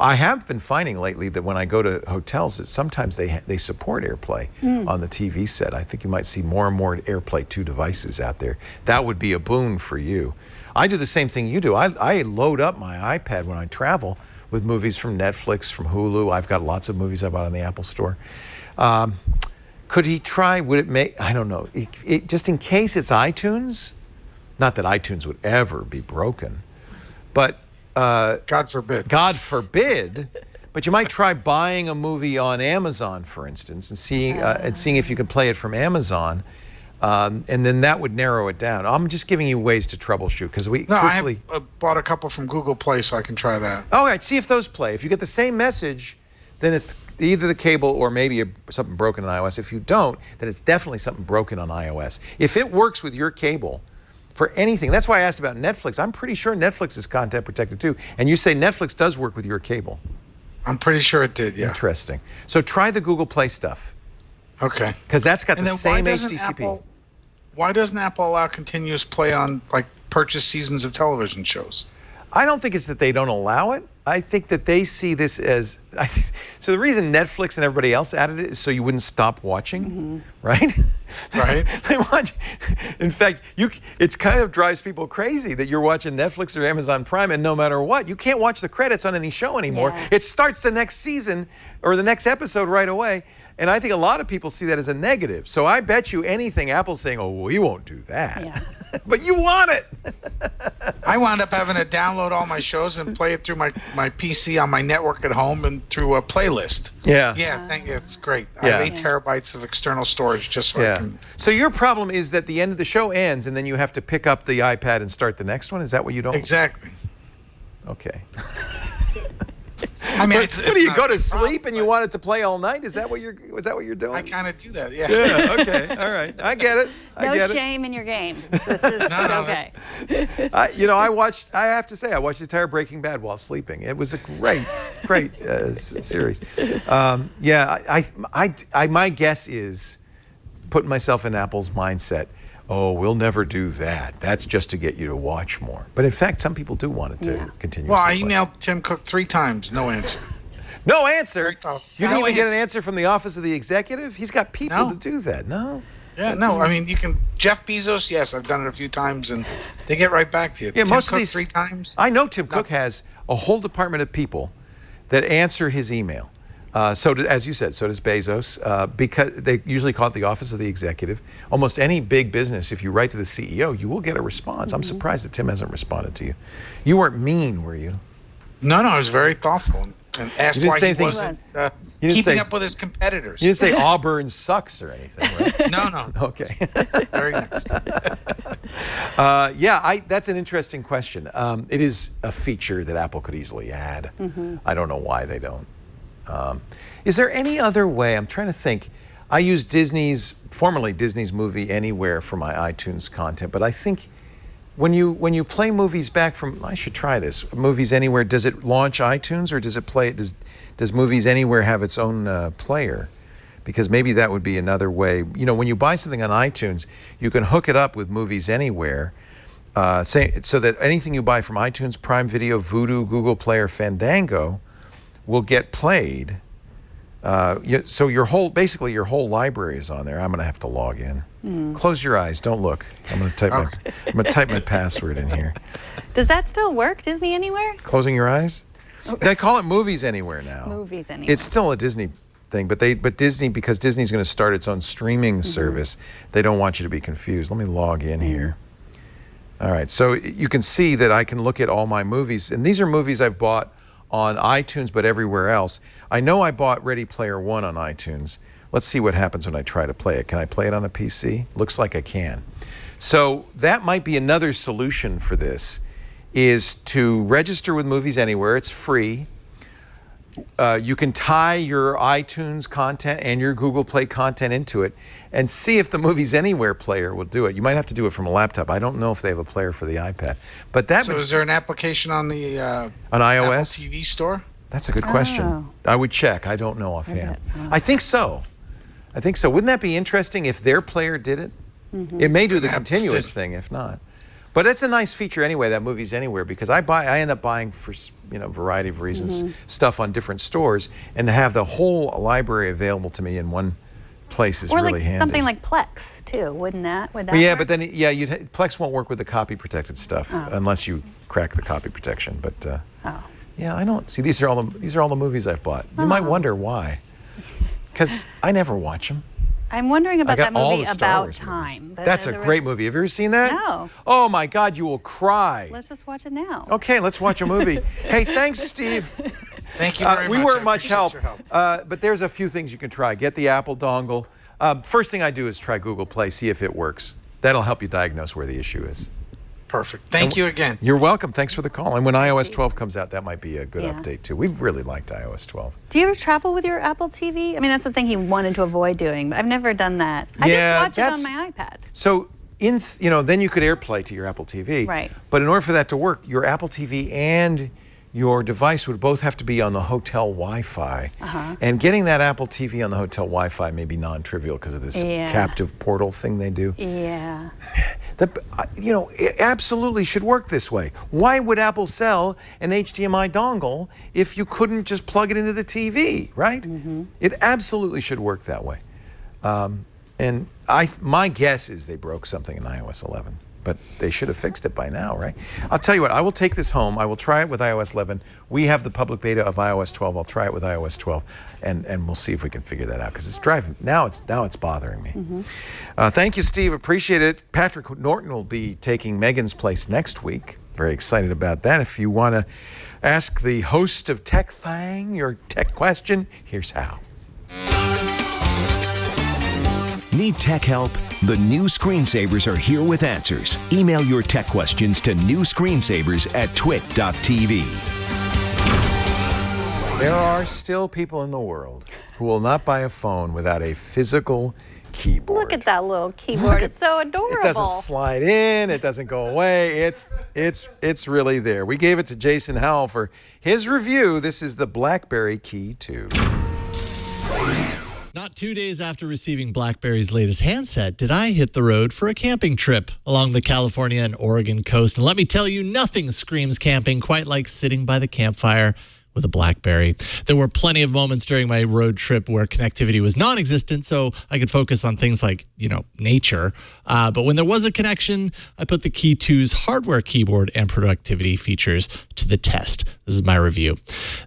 I have been finding lately that when I go to hotels, that sometimes they support AirPlay on the TV set. I think you might see more and more AirPlay 2 devices out there. That would be a boon for you. I do the same thing you do. I load up my iPad when I travel with movies from Netflix, from Hulu. I've got lots of movies I bought on the Apple Store. Could he try, would it make, I don't know, just in case it's iTunes, not that iTunes would ever be broken, but God forbid. God forbid. But you might try buying a movie on Amazon, for instance, and seeing if you can play it from Amazon, and then that would narrow it down. I'm just giving you ways to troubleshoot because truthfully, I bought a couple from Google Play, so I can try that. All right, see if those play. If you get the same message, then it's either the cable or maybe something broken on iOS. If you don't, then it's definitely something broken on iOS. If it works with your cable for anything, that's why I asked about Netflix. I'm pretty sure Netflix is content protected too. And you say Netflix does work with your cable. I'm pretty sure it did, yeah. Interesting. So try the Google Play stuff. Okay. Because that's got And the then same HDCP. Why doesn't Apple allow continuous play on, like, purchased seasons of television shows? I don't think it's that they don't allow it. I think that they see this as... so the reason Netflix and everybody else added it is so you wouldn't stop watching, right? Right. They watch... In fact, it kind of drives people crazy that you're watching Netflix or Amazon Prime, and no matter what, you can't watch the credits on any show anymore. Yeah. It starts the next season or the next episode right away. And I think a lot of people see that as a negative. So I bet you anything Apple's saying, oh, we won't do that. Yeah. But you want it. I wound up having to download all my shows and play it through my PC on my network at home and through a playlist. Yeah. Yeah, it's great. Yeah. I have 8 terabytes of external storage just so I can... So your problem is that the end of the show ends and then you have to pick up the iPad and start the next one? Is that what you don't? Exactly. Okay. I mean, what do you go to sleep and you want it to play all night? Is that what you're doing? I kind of do that, yeah. Yeah, okay, all right. I get it. No shame in your game. This is okay. I have to say, I watched the entire Breaking Bad while sleeping. It was a great series. My guess is, putting myself in Apple's mindset, oh, we'll never do that. That's just to get you to watch more. But in fact, some people do want it to continue. Well, I emailed Tim Cook 3 times, no answer. No answer? You didn't No even get an answer. answer from the office of the executive? He's got people to do that, no? Yeah, no, I mean, you can, Jeff Bezos, yes, I've done it a few times, and they get right back to you. Yeah, Tim most Cook of these 3 times. I know Tim Cook has a whole department of people that answer his email. As you said, so does Bezos, because they usually call it the office of the executive. Almost any big business, if you write to the CEO, you will get a response. I'm surprised that Tim hasn't responded to you. You weren't mean, were you? No, I was very though and asked why he wasn't keeping up with his competitors. You didn't say Auburn sucks or anything, right? No. Okay. Very nice. That's an interesting question. It is a feature that Apple could easily add. I don't know why they don't. Is there any other way? I'm trying to think. I use formerly Disney's Movie Anywhere for my iTunes content, but I think when you play movies back from, I should try this, Movies Anywhere, does it launch iTunes or does it play, does Movies Anywhere have its own player? Because maybe that would be another way. You know, when you buy something on iTunes, you can hook it up with Movies Anywhere, so that anything you buy from iTunes, Prime Video, Vudu, Google Play, or Fandango will get played. So your whole library is on there. I'm going to have to log in. Close your eyes. Don't look. I'm going to type my password in here. Does that still work, Disney Anywhere? Closing your eyes? They call it Movies Anywhere now. Movies Anywhere. It's still a Disney thing, but Disney, because Disney's going to start its own streaming service, they don't want you to be confused. Let me log in here. All right. So you can see that I can look at all my movies, and these are movies I've bought on iTunes, but everywhere else. I know I bought Ready Player One on iTunes. Let's see what happens when I try to play it. Can I play it on a PC? Looks like I can. So that might be another solution for this, is to register with Movies Anywhere. It's free. You can tie your iTunes content and your Google Play content into it and see if the Movies Anywhere player will do it. You might have to do it from a laptop. I don't know if they have a player for the iPad. But is there an application on the on iOS Apple TV store? That's a good question. I would check. I don't know offhand. I think so. Wouldn't that be interesting if their player did it? It may do the continuous thing if not. But it's a nice feature anyway, that Movies Anywhere, because I end up buying for a variety of reasons stuff on different stores, and to have the whole library available to me in one place is really handy. Or something like Plex too, would that Well, work? but then Plex won't work with the copy protected stuff unless you crack the copy protection. But yeah, I don't see, these are all the movies I've bought. You might wonder why, because I never watch them. I'm wondering about that movie About Wars Time. That's a great movie. Have you ever seen that? No. Oh my God, you will cry. Let's just watch it now. Okay, let's watch a movie. Hey, thanks, Steve. Thank you very much. We weren't much help, Your help. but there's a few things you can try. Get the Apple dongle. First thing I do is try Google Play, see if it works. That'll help you diagnose where the issue is. Perfect. Thank you again. You're welcome. Thanks for the call. And when iOS 12 comes out, that might be a good update too. We've really liked iOS 12. Do you ever travel with your Apple TV? I mean, that's the thing he wanted to avoid doing. I've never done that. I just watch it on my iPad. So then you could AirPlay to your Apple TV. Right. But in order for that to work, your Apple TV and your device would both have to be on the hotel Wi-Fi. And getting that Apple TV on the hotel Wi-Fi may be non-trivial because of this captive portal thing they do. Yeah. It absolutely should work this way. Why would Apple sell an HDMI dongle if you couldn't just plug it into the TV, right? It absolutely should work that way. And my guess is they broke something in iOS 11. But they should have fixed it by now, right? I'll tell you what, I will take this home. I will try it with iOS 11. We have the public beta of iOS 12. I'll try it with iOS 12, and we'll see if we can figure that out, because it's driving. Now it's bothering me. Thank you, Steve. Appreciate it. Patrick Norton will be taking Megan's place next week. Very excited about that. If you want to ask the host of Tech Thang your tech question, here's how. Need tech help? The new screensavers are here with answers. Email your tech questions to newscreensavers@twit.tv. There are still people in the world who will not buy a phone without a physical keyboard. Look at that little keyboard. It's so adorable. It doesn't slide in. It doesn't go away. It's really there. We gave it to Jason Howell for his review. This is the BlackBerry KEY2. Not 2 days after receiving BlackBerry's latest handset, did I hit the road for a camping trip along the California and Oregon coast. And let me tell you, nothing screams camping quite like sitting by the campfire with a BlackBerry. There were plenty of moments during my road trip where connectivity was non-existent, so I could focus on things like, nature. But when there was a connection, I put the KEY2's hardware keyboard and productivity features to the test. This is my review.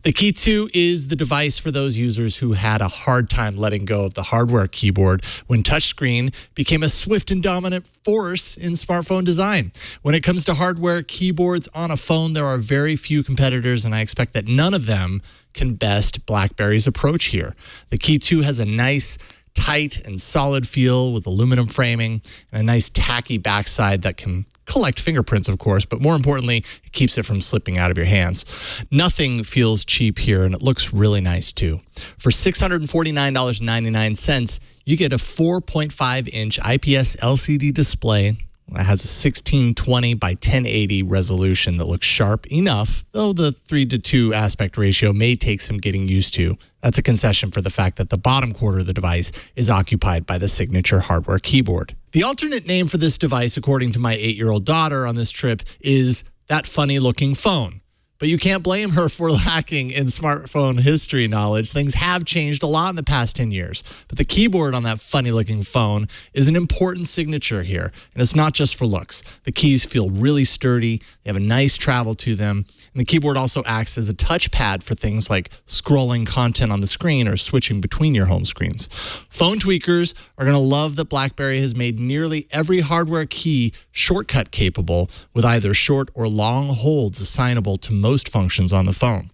The KEY2 is the device for those users who had a hard time letting go of the hardware keyboard when touchscreen became a swift and dominant force in smartphone design. When it comes to hardware keyboards on a phone, there are very few competitors, and I expect that none of them can best BlackBerry's approach here. The KEY2 has a nice, tight and solid feel with aluminum framing and a nice tacky backside that can collect fingerprints, of course, but more importantly, it keeps it from slipping out of your hands. Nothing feels cheap here, and it looks really nice too. For $649.99, you get a 4.5-inch IPS LCD display. It has a 1620 by 1080 resolution that looks sharp enough, though the 3:2 aspect ratio may take some getting used to. That's a concession for the fact that the bottom quarter of the device is occupied by the signature hardware keyboard. The alternate name for this device, according to my 8-year-old daughter on this trip, is that funny-looking phone. But you can't blame her for lacking in smartphone history knowledge. Things have changed a lot in the past 10 years. But the keyboard on that funny-looking phone is an important signature here. And it's not just for looks. The keys feel really sturdy. They have a nice travel to them. And the keyboard also acts as a touchpad for things like scrolling content on the screen or switching between your home screens. Phone tweakers are going to love that BlackBerry has made nearly every hardware key shortcut capable, with either short or long holds assignable to most functions on the phone.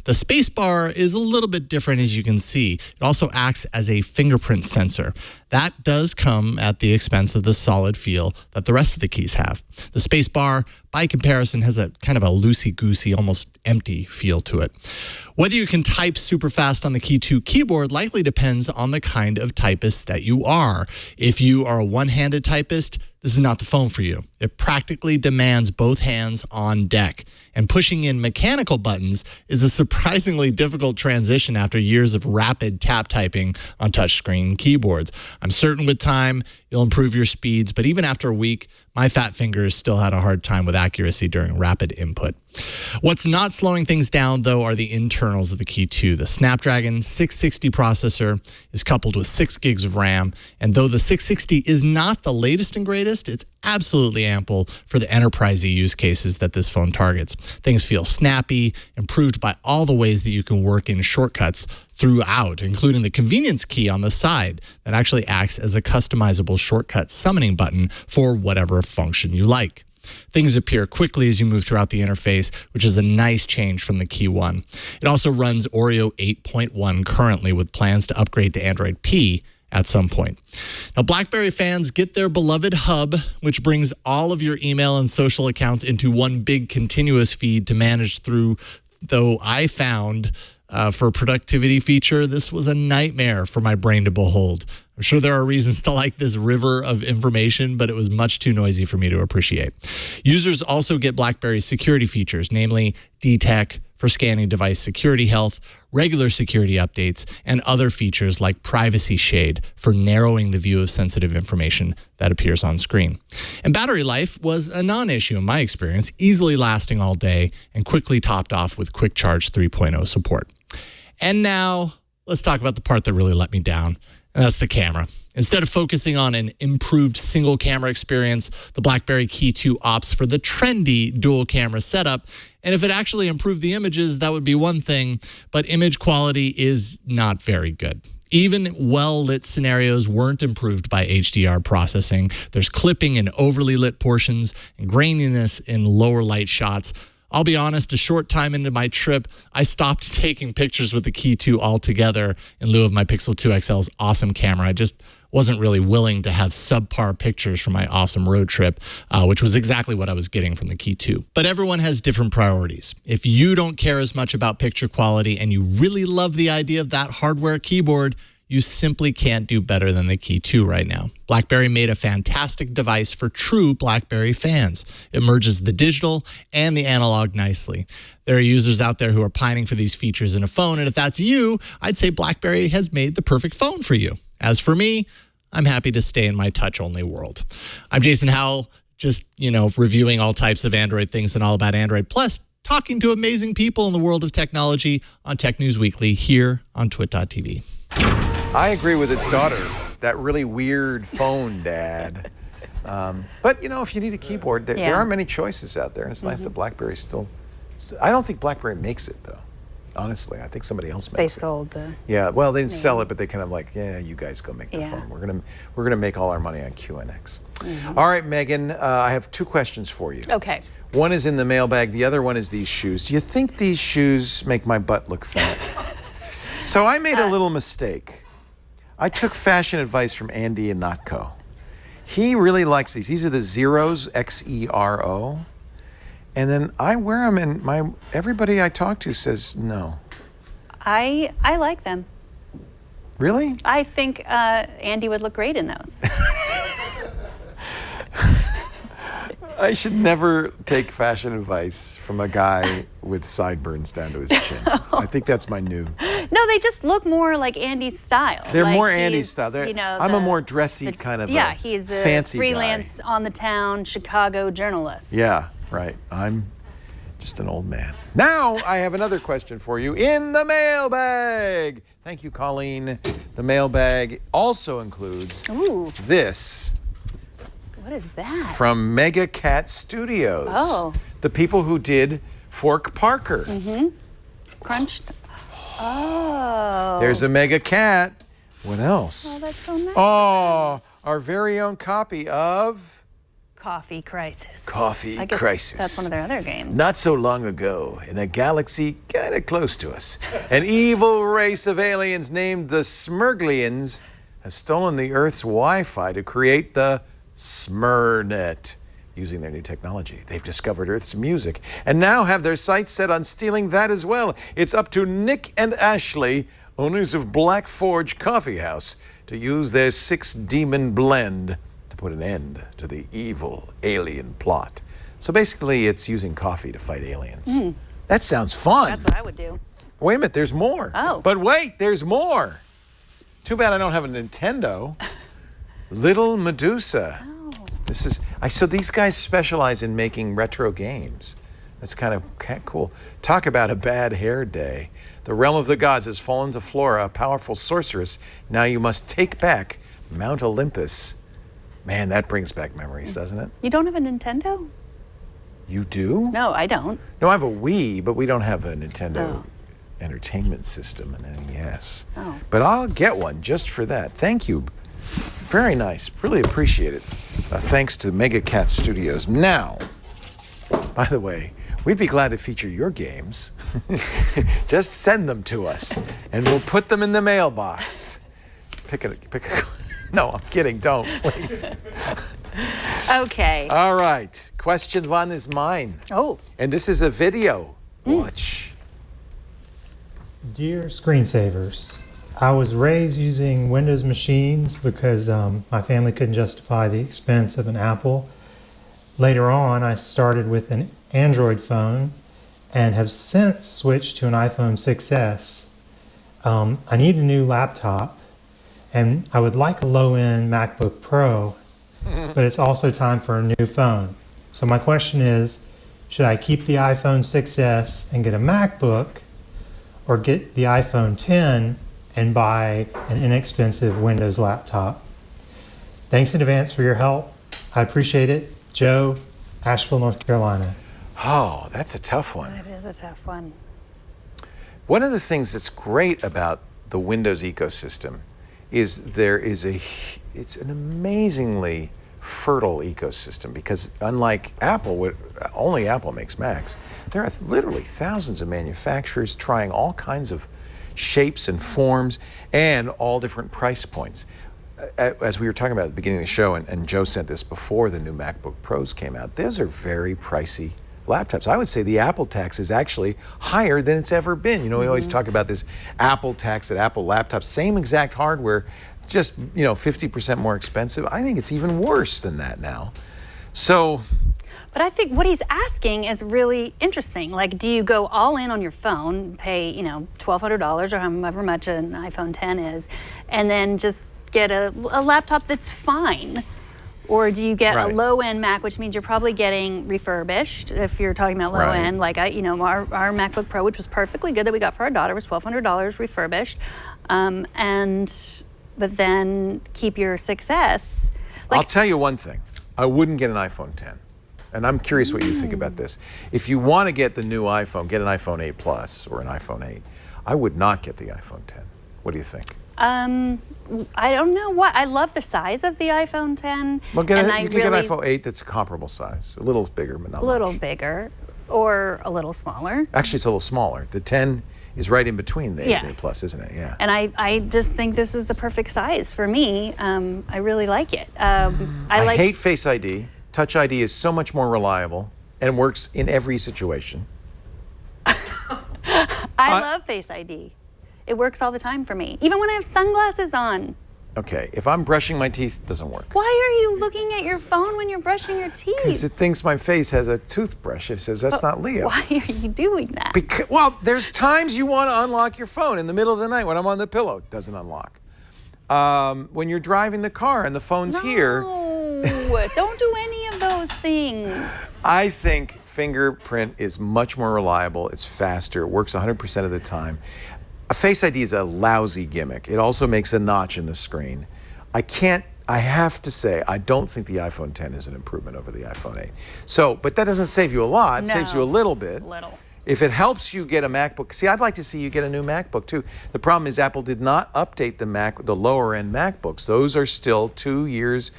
The spacebar is a little bit different, as you can see. It also acts as a fingerprint sensor. That does come at the expense of the solid feel that the rest of the keys have. The spacebar, by comparison, has a kind of a loosey-goosey, almost empty feel to it. Whether you can type super fast on the KEY2 keyboard likely depends on the kind of typist that you are. If you are a one-handed typist, this is not the phone for you. It practically demands both hands on deck. And pushing in mechanical buttons is a surprisingly difficult transition after years of rapid tap typing on touchscreen keyboards. I'm certain with time, You'll improve your speeds, but even after a week, my fat fingers still had a hard time with accuracy during rapid input. What's not slowing things down, though, are the internals of the Key 2. The Snapdragon 660 processor is coupled with 6 gigs of RAM, and though the 660 is not the latest and greatest, it's absolutely ample for the enterprisey use cases that this phone targets. Things feel snappy, improved by all the ways that you can work in shortcuts throughout, including the convenience key on the side that actually acts as a customizable shortcut summoning button for whatever function you like. Things appear quickly as you move throughout the interface, which is a nice change from the Key 1. It also runs Oreo 8.1 currently, with plans to upgrade to Android P at some point. Now, BlackBerry fans get their beloved hub, which brings all of your email and social accounts into one big continuous feed to manage through, though I found for a productivity feature, this was a nightmare for my brain to behold. I'm sure there are reasons to like this river of information, but it was much too noisy for me to appreciate. Users also get BlackBerry's security features, namely DTEC for scanning device security health, regular security updates, and other features like Privacy Shade for narrowing the view of sensitive information that appears on screen. And battery life was a non-issue in my experience, easily lasting all day and quickly topped off with Quick Charge 3.0 support. And now, let's talk about the part that really let me down, and that's the camera. Instead of focusing on an improved single camera experience, the BlackBerry KEY2 opts for the trendy dual camera setup. And if it actually improved the images, that would be one thing, but image quality is not very good. Even well-lit scenarios weren't improved by HDR processing. There's clipping in overly lit portions and graininess in lower light shots. I'll be honest, a short time into my trip, I stopped taking pictures with the Key 2 altogether in lieu of my Pixel 2 XL's awesome camera. I just wasn't really willing to have subpar pictures from my awesome road trip, which was exactly what I was getting from the Key 2. But everyone has different priorities. If you don't care as much about picture quality and you really love the idea of that hardware keyboard, you simply can't do better than the Key 2 right now. BlackBerry made a fantastic device for true BlackBerry fans. It merges the digital and the analog nicely. There are users out there who are pining for these features in a phone, and if that's you, I'd say BlackBerry has made the perfect phone for you. As for me, I'm happy to stay in my touch-only world. I'm Jason Howell, just, reviewing all types of Android things and all about Android, plus talking to amazing people in the world of technology on Tech News Weekly here on twit.tv. I agree with its daughter. That really weird phone, Dad. But, if you need a keyboard, there are many choices out there. And it's nice that BlackBerry still... I don't think BlackBerry makes it, though. Honestly, I think somebody else makes it. They sold yeah, well, they didn't sell it, but they kind of you guys go make the phone. We're gonna make all our money on QNX. All right, Megan, I have 2 questions for you. Okay. One is in the mailbag. The other one is these shoes. Do you think these shoes make my butt look fat? So I made a little mistake. I took fashion advice from Andy in Notco. He really likes these. These are the Zeros, Xero. And then I wear them, and everybody I talk to says no. I like them. Really? I think Andy would look great in those. I should never take fashion advice from a guy with sideburns down to his chin. I think that's my new... No, they just look more like Andy's style. They're more Andy's style. I'm a more dressy kind of he's a fancy freelance guy. on the town Chicago journalist. Yeah, right. I'm just an old man. Now I have another question for you in the mailbag. Thank you, Colleen. The mailbag also includes this. What is that? From Mega Cat Studios. Oh. The people who did Fork Parker. Crunched. Oh. There's a Mega Cat. What else? Oh, that's so nice. Oh, our very own copy of... Coffee Crisis. Coffee Crisis. That's one of their other games. Not so long ago, in a galaxy kind of close to us, an evil race of aliens named the Smurglians have stolen the Earth's Wi-Fi to create the Smurnet. Using their new technology, they've discovered Earth's music and now have their sights set on stealing that as well. It's up to Nick and Ashley, owners of Black Forge Coffee House, to use their 6-demon blend to put an end to the evil alien plot. So basically, it's using coffee to fight aliens. That sounds fun. That's what I would do. Wait a minute, there's more. Oh. But wait, there's more. Too bad I don't have a Nintendo. Little Medusa. Oh. So these guys specialize in making retro games. That's kind of cool. Talk about a bad hair day. The realm of the gods has fallen to Flora, a powerful sorceress. Now you must take back Mount Olympus. Man, that brings back memories, doesn't it? You don't have a Nintendo? You do? No, I don't. No, I have a Wii, but we don't have a Nintendo Entertainment System, an NES. Oh. But I'll get one just for that. Thank you. Very nice. Really appreciate it. Thanks to Mega Cat Studios. Now, by the way, we'd be glad to feature your games. Just send them to us, and we'll put them in the mailbox. Pick a. No, I'm kidding. Don't, please. Okay. All right. Question one is mine. Oh. And this is a video. Watch. Dear screensavers, I was raised using Windows machines because my family couldn't justify the expense of an Apple. Later on, I started with an Android phone and have since switched to an iPhone 6S. I need a new laptop, and I would like a low-end MacBook Pro, but it's also time for a new phone. So my question is, should I keep the iPhone 6S and get a MacBook, or get the iPhone 10 and buy an inexpensive Windows laptop? Thanks in advance for your help. I appreciate it. Joe, Asheville, North Carolina. Oh, that's a tough one. That is a tough one. One of the things that's great about the Windows ecosystem is it's an amazingly fertile ecosystem, because unlike Apple, only Apple makes Macs. There are literally thousands of manufacturers trying all kinds of shapes and forms and all different price points. As we were talking about at the beginning of the show, and Joe sent this before the new MacBook Pros came out, those are very pricey laptops. I would say the Apple tax is actually higher than it's ever been. You know, we always talk about this Apple tax at Apple laptops, same exact hardware, just 50% more expensive. I think it's even worse than that now. So, but I think what he's asking is really interesting. Like, do you go all in on your phone, pay $1,200 or however much an iPhone 10 is, and then just get a laptop that's fine? Or do you get a low-end Mac, which means you're probably getting refurbished if you're talking about low-end, like our MacBook Pro, which was perfectly good that we got for our daughter, was $1,200 refurbished, but then keep your 6S. I'll tell you one thing. I wouldn't get an iPhone 10. And I'm curious what you think about this. If you want to get the new iPhone, get an iPhone 8 Plus or an iPhone 8. I would not get the iPhone 10. What do you think? I don't know what. I love the size of the iPhone 10. Well, you can get an iPhone 8 that's a comparable size. A little bigger, but not much. A little bigger or a little smaller. Actually, it's a little smaller. The 10 is right in between the 8 and 8 Plus, isn't it? Yeah. And I just think this is the perfect size for me. I really like it. I hate Face ID. Touch ID is so much more reliable and works in every situation. I love Face ID. It works all the time for me, even when I have sunglasses on. Okay, if I'm brushing my teeth, it doesn't work. Why are you looking at your phone when you're brushing your teeth? Because it thinks my face has a toothbrush. It says, that's not Leo. Why are you doing that? Well, there's times you want to unlock your phone in the middle of the night when I'm on the pillow. It doesn't unlock. When you're driving the car and the phone's here. No, don't do any of those things. I think fingerprint is much more reliable. It's faster. It works 100% of the time. A Face ID is a lousy gimmick. It also makes a notch in the screen. I have to say, I don't think the iPhone 10 is an improvement over the iPhone 8. So, but that doesn't save you a lot. It saves you a little bit. If it helps you get a MacBook, see, I'd like to see you get a new MacBook too. The problem is Apple did not update the lower end MacBooks. Those are still 2 years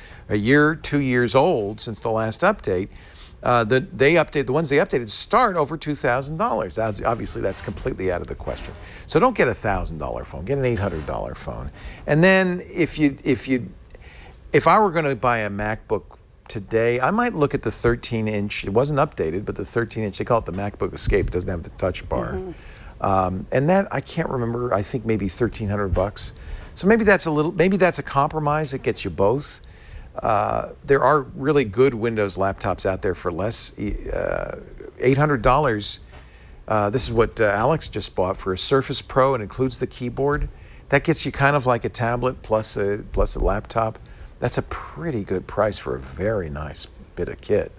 old since the last update. The ones they updated start over $2,000. Obviously, that's completely out of the question. So don't get a $1,000 phone. Get an $800 phone. And then if I were going to buy a MacBook today, I might look at the 13-inch. It wasn't updated, but the 13-inch. They call it the MacBook Escape. It doesn't have the Touch Bar. And that I can't remember. I think maybe $1,300. So maybe that's a compromise that gets you both. There are really good Windows laptops out there for less, $800. This is what Alex just bought for a Surface Pro. It includes the keyboard. That gets you kind of like a tablet plus a laptop. That's a pretty good price for a very nice bit of kit.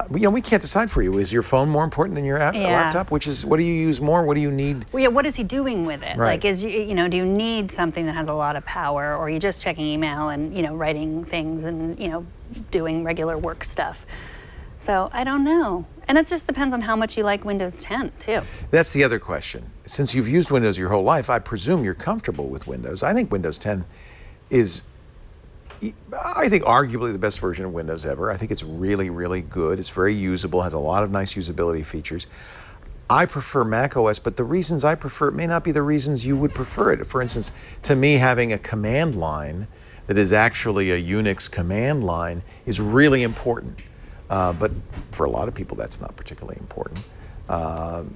We can't decide for you. Is your phone more important than your laptop? What do you use more? What do you need? Well, yeah, what is he doing with it? Right. Like, do you need something that has a lot of power, or are you just checking email and, writing things and, doing regular work stuff? So I don't know. And it just depends on how much you like Windows 10, too. That's the other question. Since you've used Windows your whole life, I presume you're comfortable with Windows. I think Windows 10 is, I think, arguably the best version of Windows ever. I think it's really, really good. It's very usable, has a lot of nice usability features. I prefer Mac OS, but the reasons I prefer it may not be the reasons you would prefer it. For instance, to me, having a command line that is actually a Unix command line is really important. But for a lot of people, that's not particularly important. I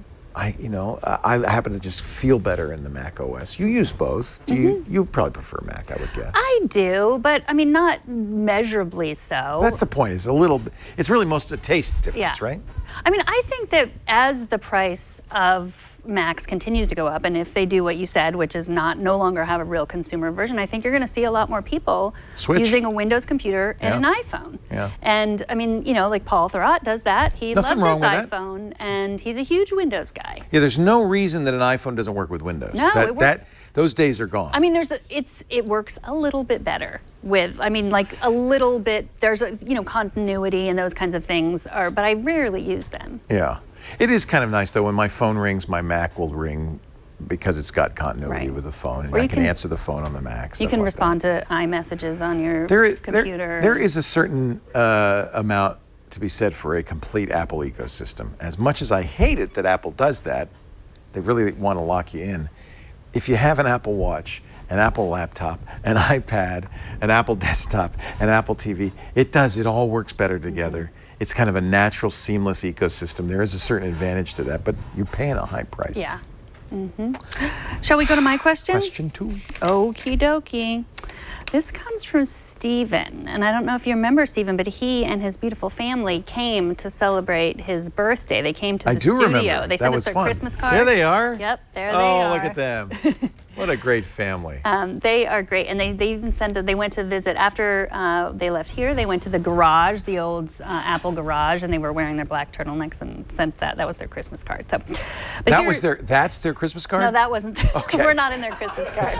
happen to just feel better in the Mac OS. You use both. You probably prefer Mac, I would guess. I do, but I mean, not measurably so. That's the point. It's really most a taste difference, right? I mean, I think that as the price of Macs continues to go up, and if they do what you said, which is no longer have a real consumer version, I think you're going to see a lot more people using a Windows computer and an iPhone. Yeah. And I mean, like Paul Thurrott does that. He Nothing loves wrong his with iPhone, and he's a huge Windows guy. Yeah, there's no reason that an iPhone doesn't work with Windows. No, it works. Those days are gone. I mean, it works a little bit better with, like a little bit, there's continuity and those kinds of things but I rarely use them. Yeah. It is kind of nice though, when my phone rings, my Mac will ring because it's got continuity with the phone, and I can answer the phone on the Mac. You can respond to iMessages on your computer. There is a certain amount to be said for a complete Apple ecosystem. As much as I hate it that Apple does that, they really want to lock you in. If you have an Apple Watch, an Apple laptop, an iPad, an Apple desktop, an Apple TV, it all works better together. It's kind of a natural, seamless ecosystem. There is a certain advantage to that, but you're paying a high price. Yeah. Shall we go to my question? Question 2. Okie dokie. This comes from Stephen, and I don't know if you remember Stephen, but he and his beautiful family came to celebrate his birthday. They came to the studio. Remember. They sent us their Christmas card. There they are. Yep, there they are. Oh, look at them. What a great family. They are great, and they even they went to visit after they left here. They went to the garage, the old Apple garage, and they were wearing their black turtlenecks and sent that. That was their Christmas card. So, that's their Christmas card? No, that wasn't. Okay. We're not in their Christmas card.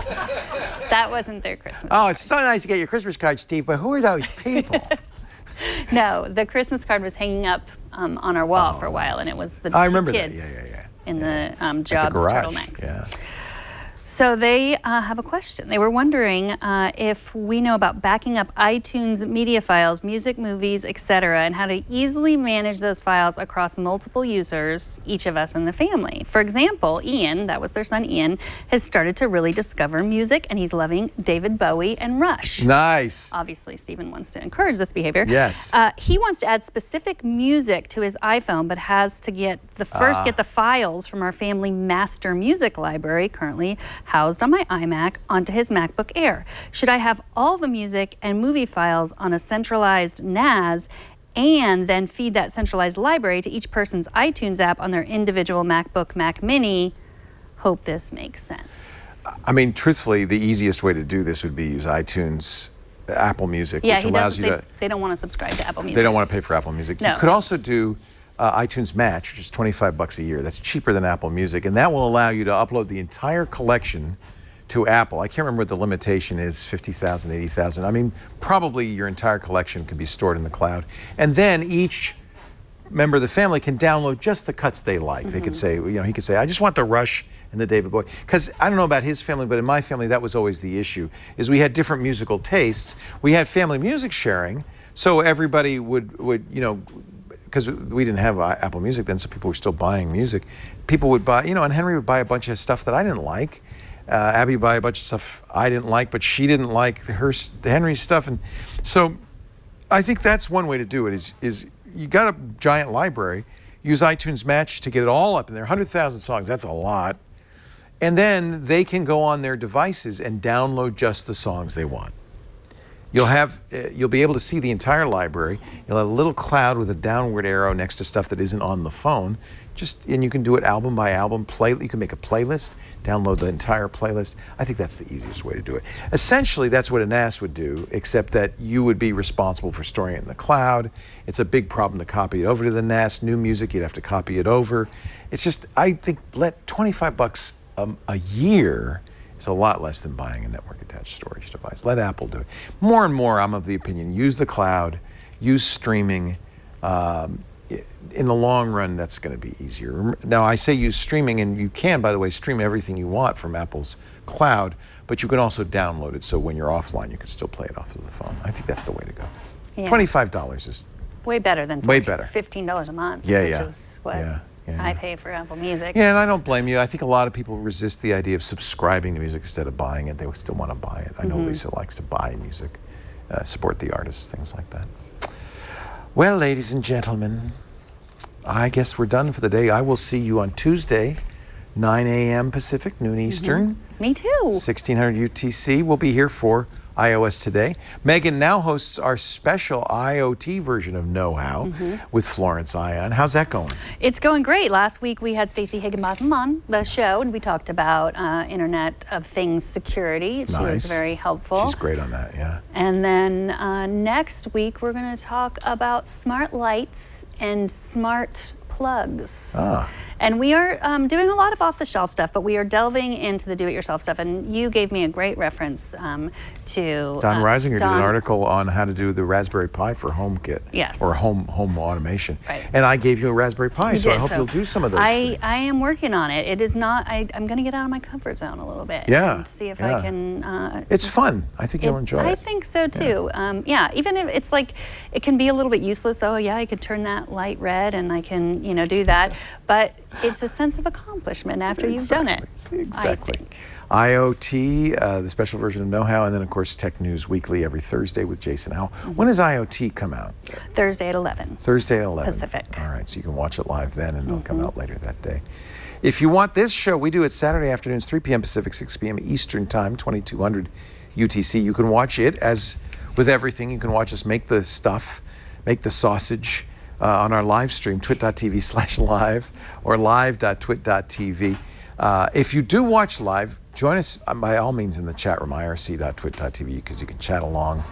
That wasn't their Christmas. Oh, it's so nice to get your Christmas card, Steve. But who are those people? No, the Christmas card was hanging up on our wall for a while, and it was the two kids in the Jobs turtlenecks. Yeah. So they have a question. They were wondering if we know about backing up iTunes media files, music, movies, etc., and how to easily manage those files across multiple users, each of us in the family. For example, Ian, that was their son Ian, has started to really discover music, and he's loving David Bowie and Rush. Nice. Obviously, Stephen wants to encourage this behavior. Yes. He wants to add specific music to his iPhone, but has to get the files from our family master music library, currently housed on my iMac, onto his MacBook Air. Should I have all the music and movie files on a centralized NAS and then feed that centralized library to each person's iTunes app on their individual MacBook, Mac Mini? Hope this makes sense. I mean, truthfully, the easiest way to do this would be use iTunes, Apple Music, which allows you to... They don't want to subscribe to Apple Music. They don't want to pay for Apple Music. No. You could also do iTunes Match, which is $25 a year. That's cheaper than Apple Music, and that will allow you to upload the entire collection to Apple. I can't remember what the limitation is, 50,000, 80,000. I mean, probably your entire collection can be stored in the cloud. And then each member of the family can download just the cuts they like. They could say, he could say, I just want the Rush and the David Bowie. Because I don't know about his family, but in my family, that was always the issue, is we had different musical tastes. We had family music sharing, so everybody would because we didn't have Apple Music then, so people were still buying music. People would buy, and Henry would buy a bunch of stuff that I didn't like. Abby would buy a bunch of stuff I didn't like, but she didn't like Henry's stuff. And so I think that's one way to do it is you got a giant library, use iTunes Match to get it all up in there, 100,000 songs, that's a lot. And then they can go on their devices and download just the songs they want. You'll be able to see the entire library. You'll have a little cloud with a downward arrow next to stuff that isn't on the phone. And you can do it album by album. You can make a playlist, download the entire playlist. I think that's the easiest way to do it. Essentially, that's what a NAS would do, except that you would be responsible for storing it in the cloud. It's a big problem to copy it over to the NAS. New music, you'd have to copy it over. It's just, I think, $25 a year is a lot less than buying a network-attached storage device. Let Apple do it. More and more, I'm of the opinion, use the cloud, use streaming. In the long run, that's going to be easier. Now, I say use streaming, and you can, by the way, stream everything you want from Apple's cloud, but you can also download it, so when you're offline, you can still play it off of the phone. I think that's the way to go. Yeah. $25 is way better than $15 a month, which is what I pay for Apple Music. Yeah, and I don't blame you. I think a lot of people resist the idea of subscribing to music instead of buying it. They still want to buy it. I know Lisa likes to buy music, support the artists, things like that. Well, ladies and gentlemen, I guess we're done for the day. I will see you on Tuesday, 9 a.m. Pacific, noon Eastern. Me too. 1600 UTC. We'll be here for iOS Today. Megan now hosts our special IoT version of Know How with Florence Ion. How's that going? It's going great. Last week we had Stacey Higginbotham on the show, and we talked about Internet of Things security. She was very helpful. She's great on that, yeah. And then next week we're going to talk about smart lights and smart plugs. And we are doing a lot of off-the-shelf stuff, but we are delving into the do-it-yourself stuff. And you gave me a great reference to Don Reisinger did an article on how to do the Raspberry Pi for HomeKit. Yes. Or home automation. Right. And I gave you a Raspberry Pi, so I hope you'll do some of those things. I am working on it. It is not, I'm going to get out of my comfort zone a little bit. Yeah. And see if I can. It's fun. I think you'll enjoy it. I think so too. Even if it's like, it can be a little bit useless. Oh yeah, I could turn that light red and I can, do that. But it's a sense of accomplishment after you've done it. Exactly. IoT, the special version of Know How, and then of course Tech News Weekly every Thursday with Jason Howell. When does IoT come out? Thursday at 11. Thursday at 11. Pacific. All right, so you can watch it live then, and it'll come out later that day. If you want this show, we do it Saturday afternoons, 3 p.m. Pacific, 6 p.m. Eastern Time, 2200 UTC. You can watch it as with everything. You can watch us make the stuff, make the sausage on our live stream, twit.tv/live or live.twit.tv. If you do watch live, join us by all means in the chat room, irc.twit.tv, because you can chat along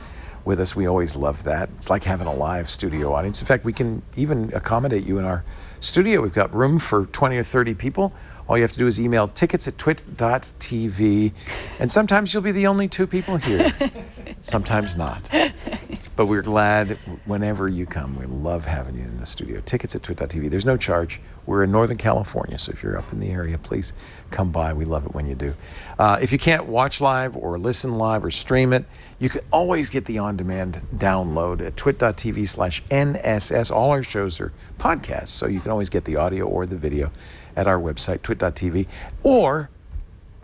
with us. We always love that. It's like having a live studio audience. In fact, we can even accommodate you in our studio. We've got room for 20 or 30 people. All you have to do is email tickets@twit.tv, and sometimes you'll be the only 2 people here. Sometimes not. But we're glad whenever you come. We love having you in the studio. Tickets@twit.tv. There's no charge. We're in Northern California, so if you're up in the area, please come by. We love it when you do. If you can't watch live or listen live or stream it, you can always get the on-demand download at twit.tv/NSS. All our shows are podcasts, so you can always get the audio or the video at our website, twit.tv. Or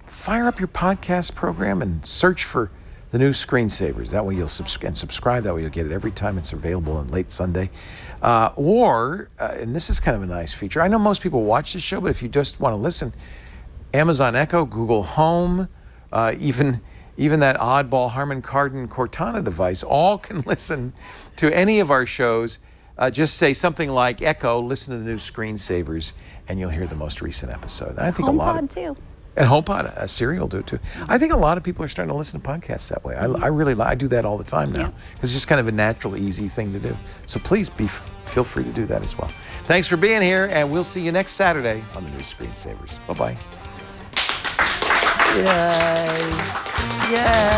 fire up your podcast program and search for the new Screensavers. That way you'll subscribe. That way you'll get it every time it's available on late Sunday. And this is kind of a nice feature. I know most people watch this show, but if you just want to listen, Amazon Echo, Google Home, even that oddball Harman Kardon Cortana device, all can listen to any of our shows. Just say something like Echo, listen to the new Screensavers, and you'll hear the most recent episode. I think HomePod too. And HomePod, Siri will do it too. I think a lot of people are starting to listen to podcasts that way. I do that all the time now. It's just kind of a natural, easy thing to do. So please feel free to do that as well. Thanks for being here, and we'll see you next Saturday on the new Screensavers. Bye-bye. Yay. Yay.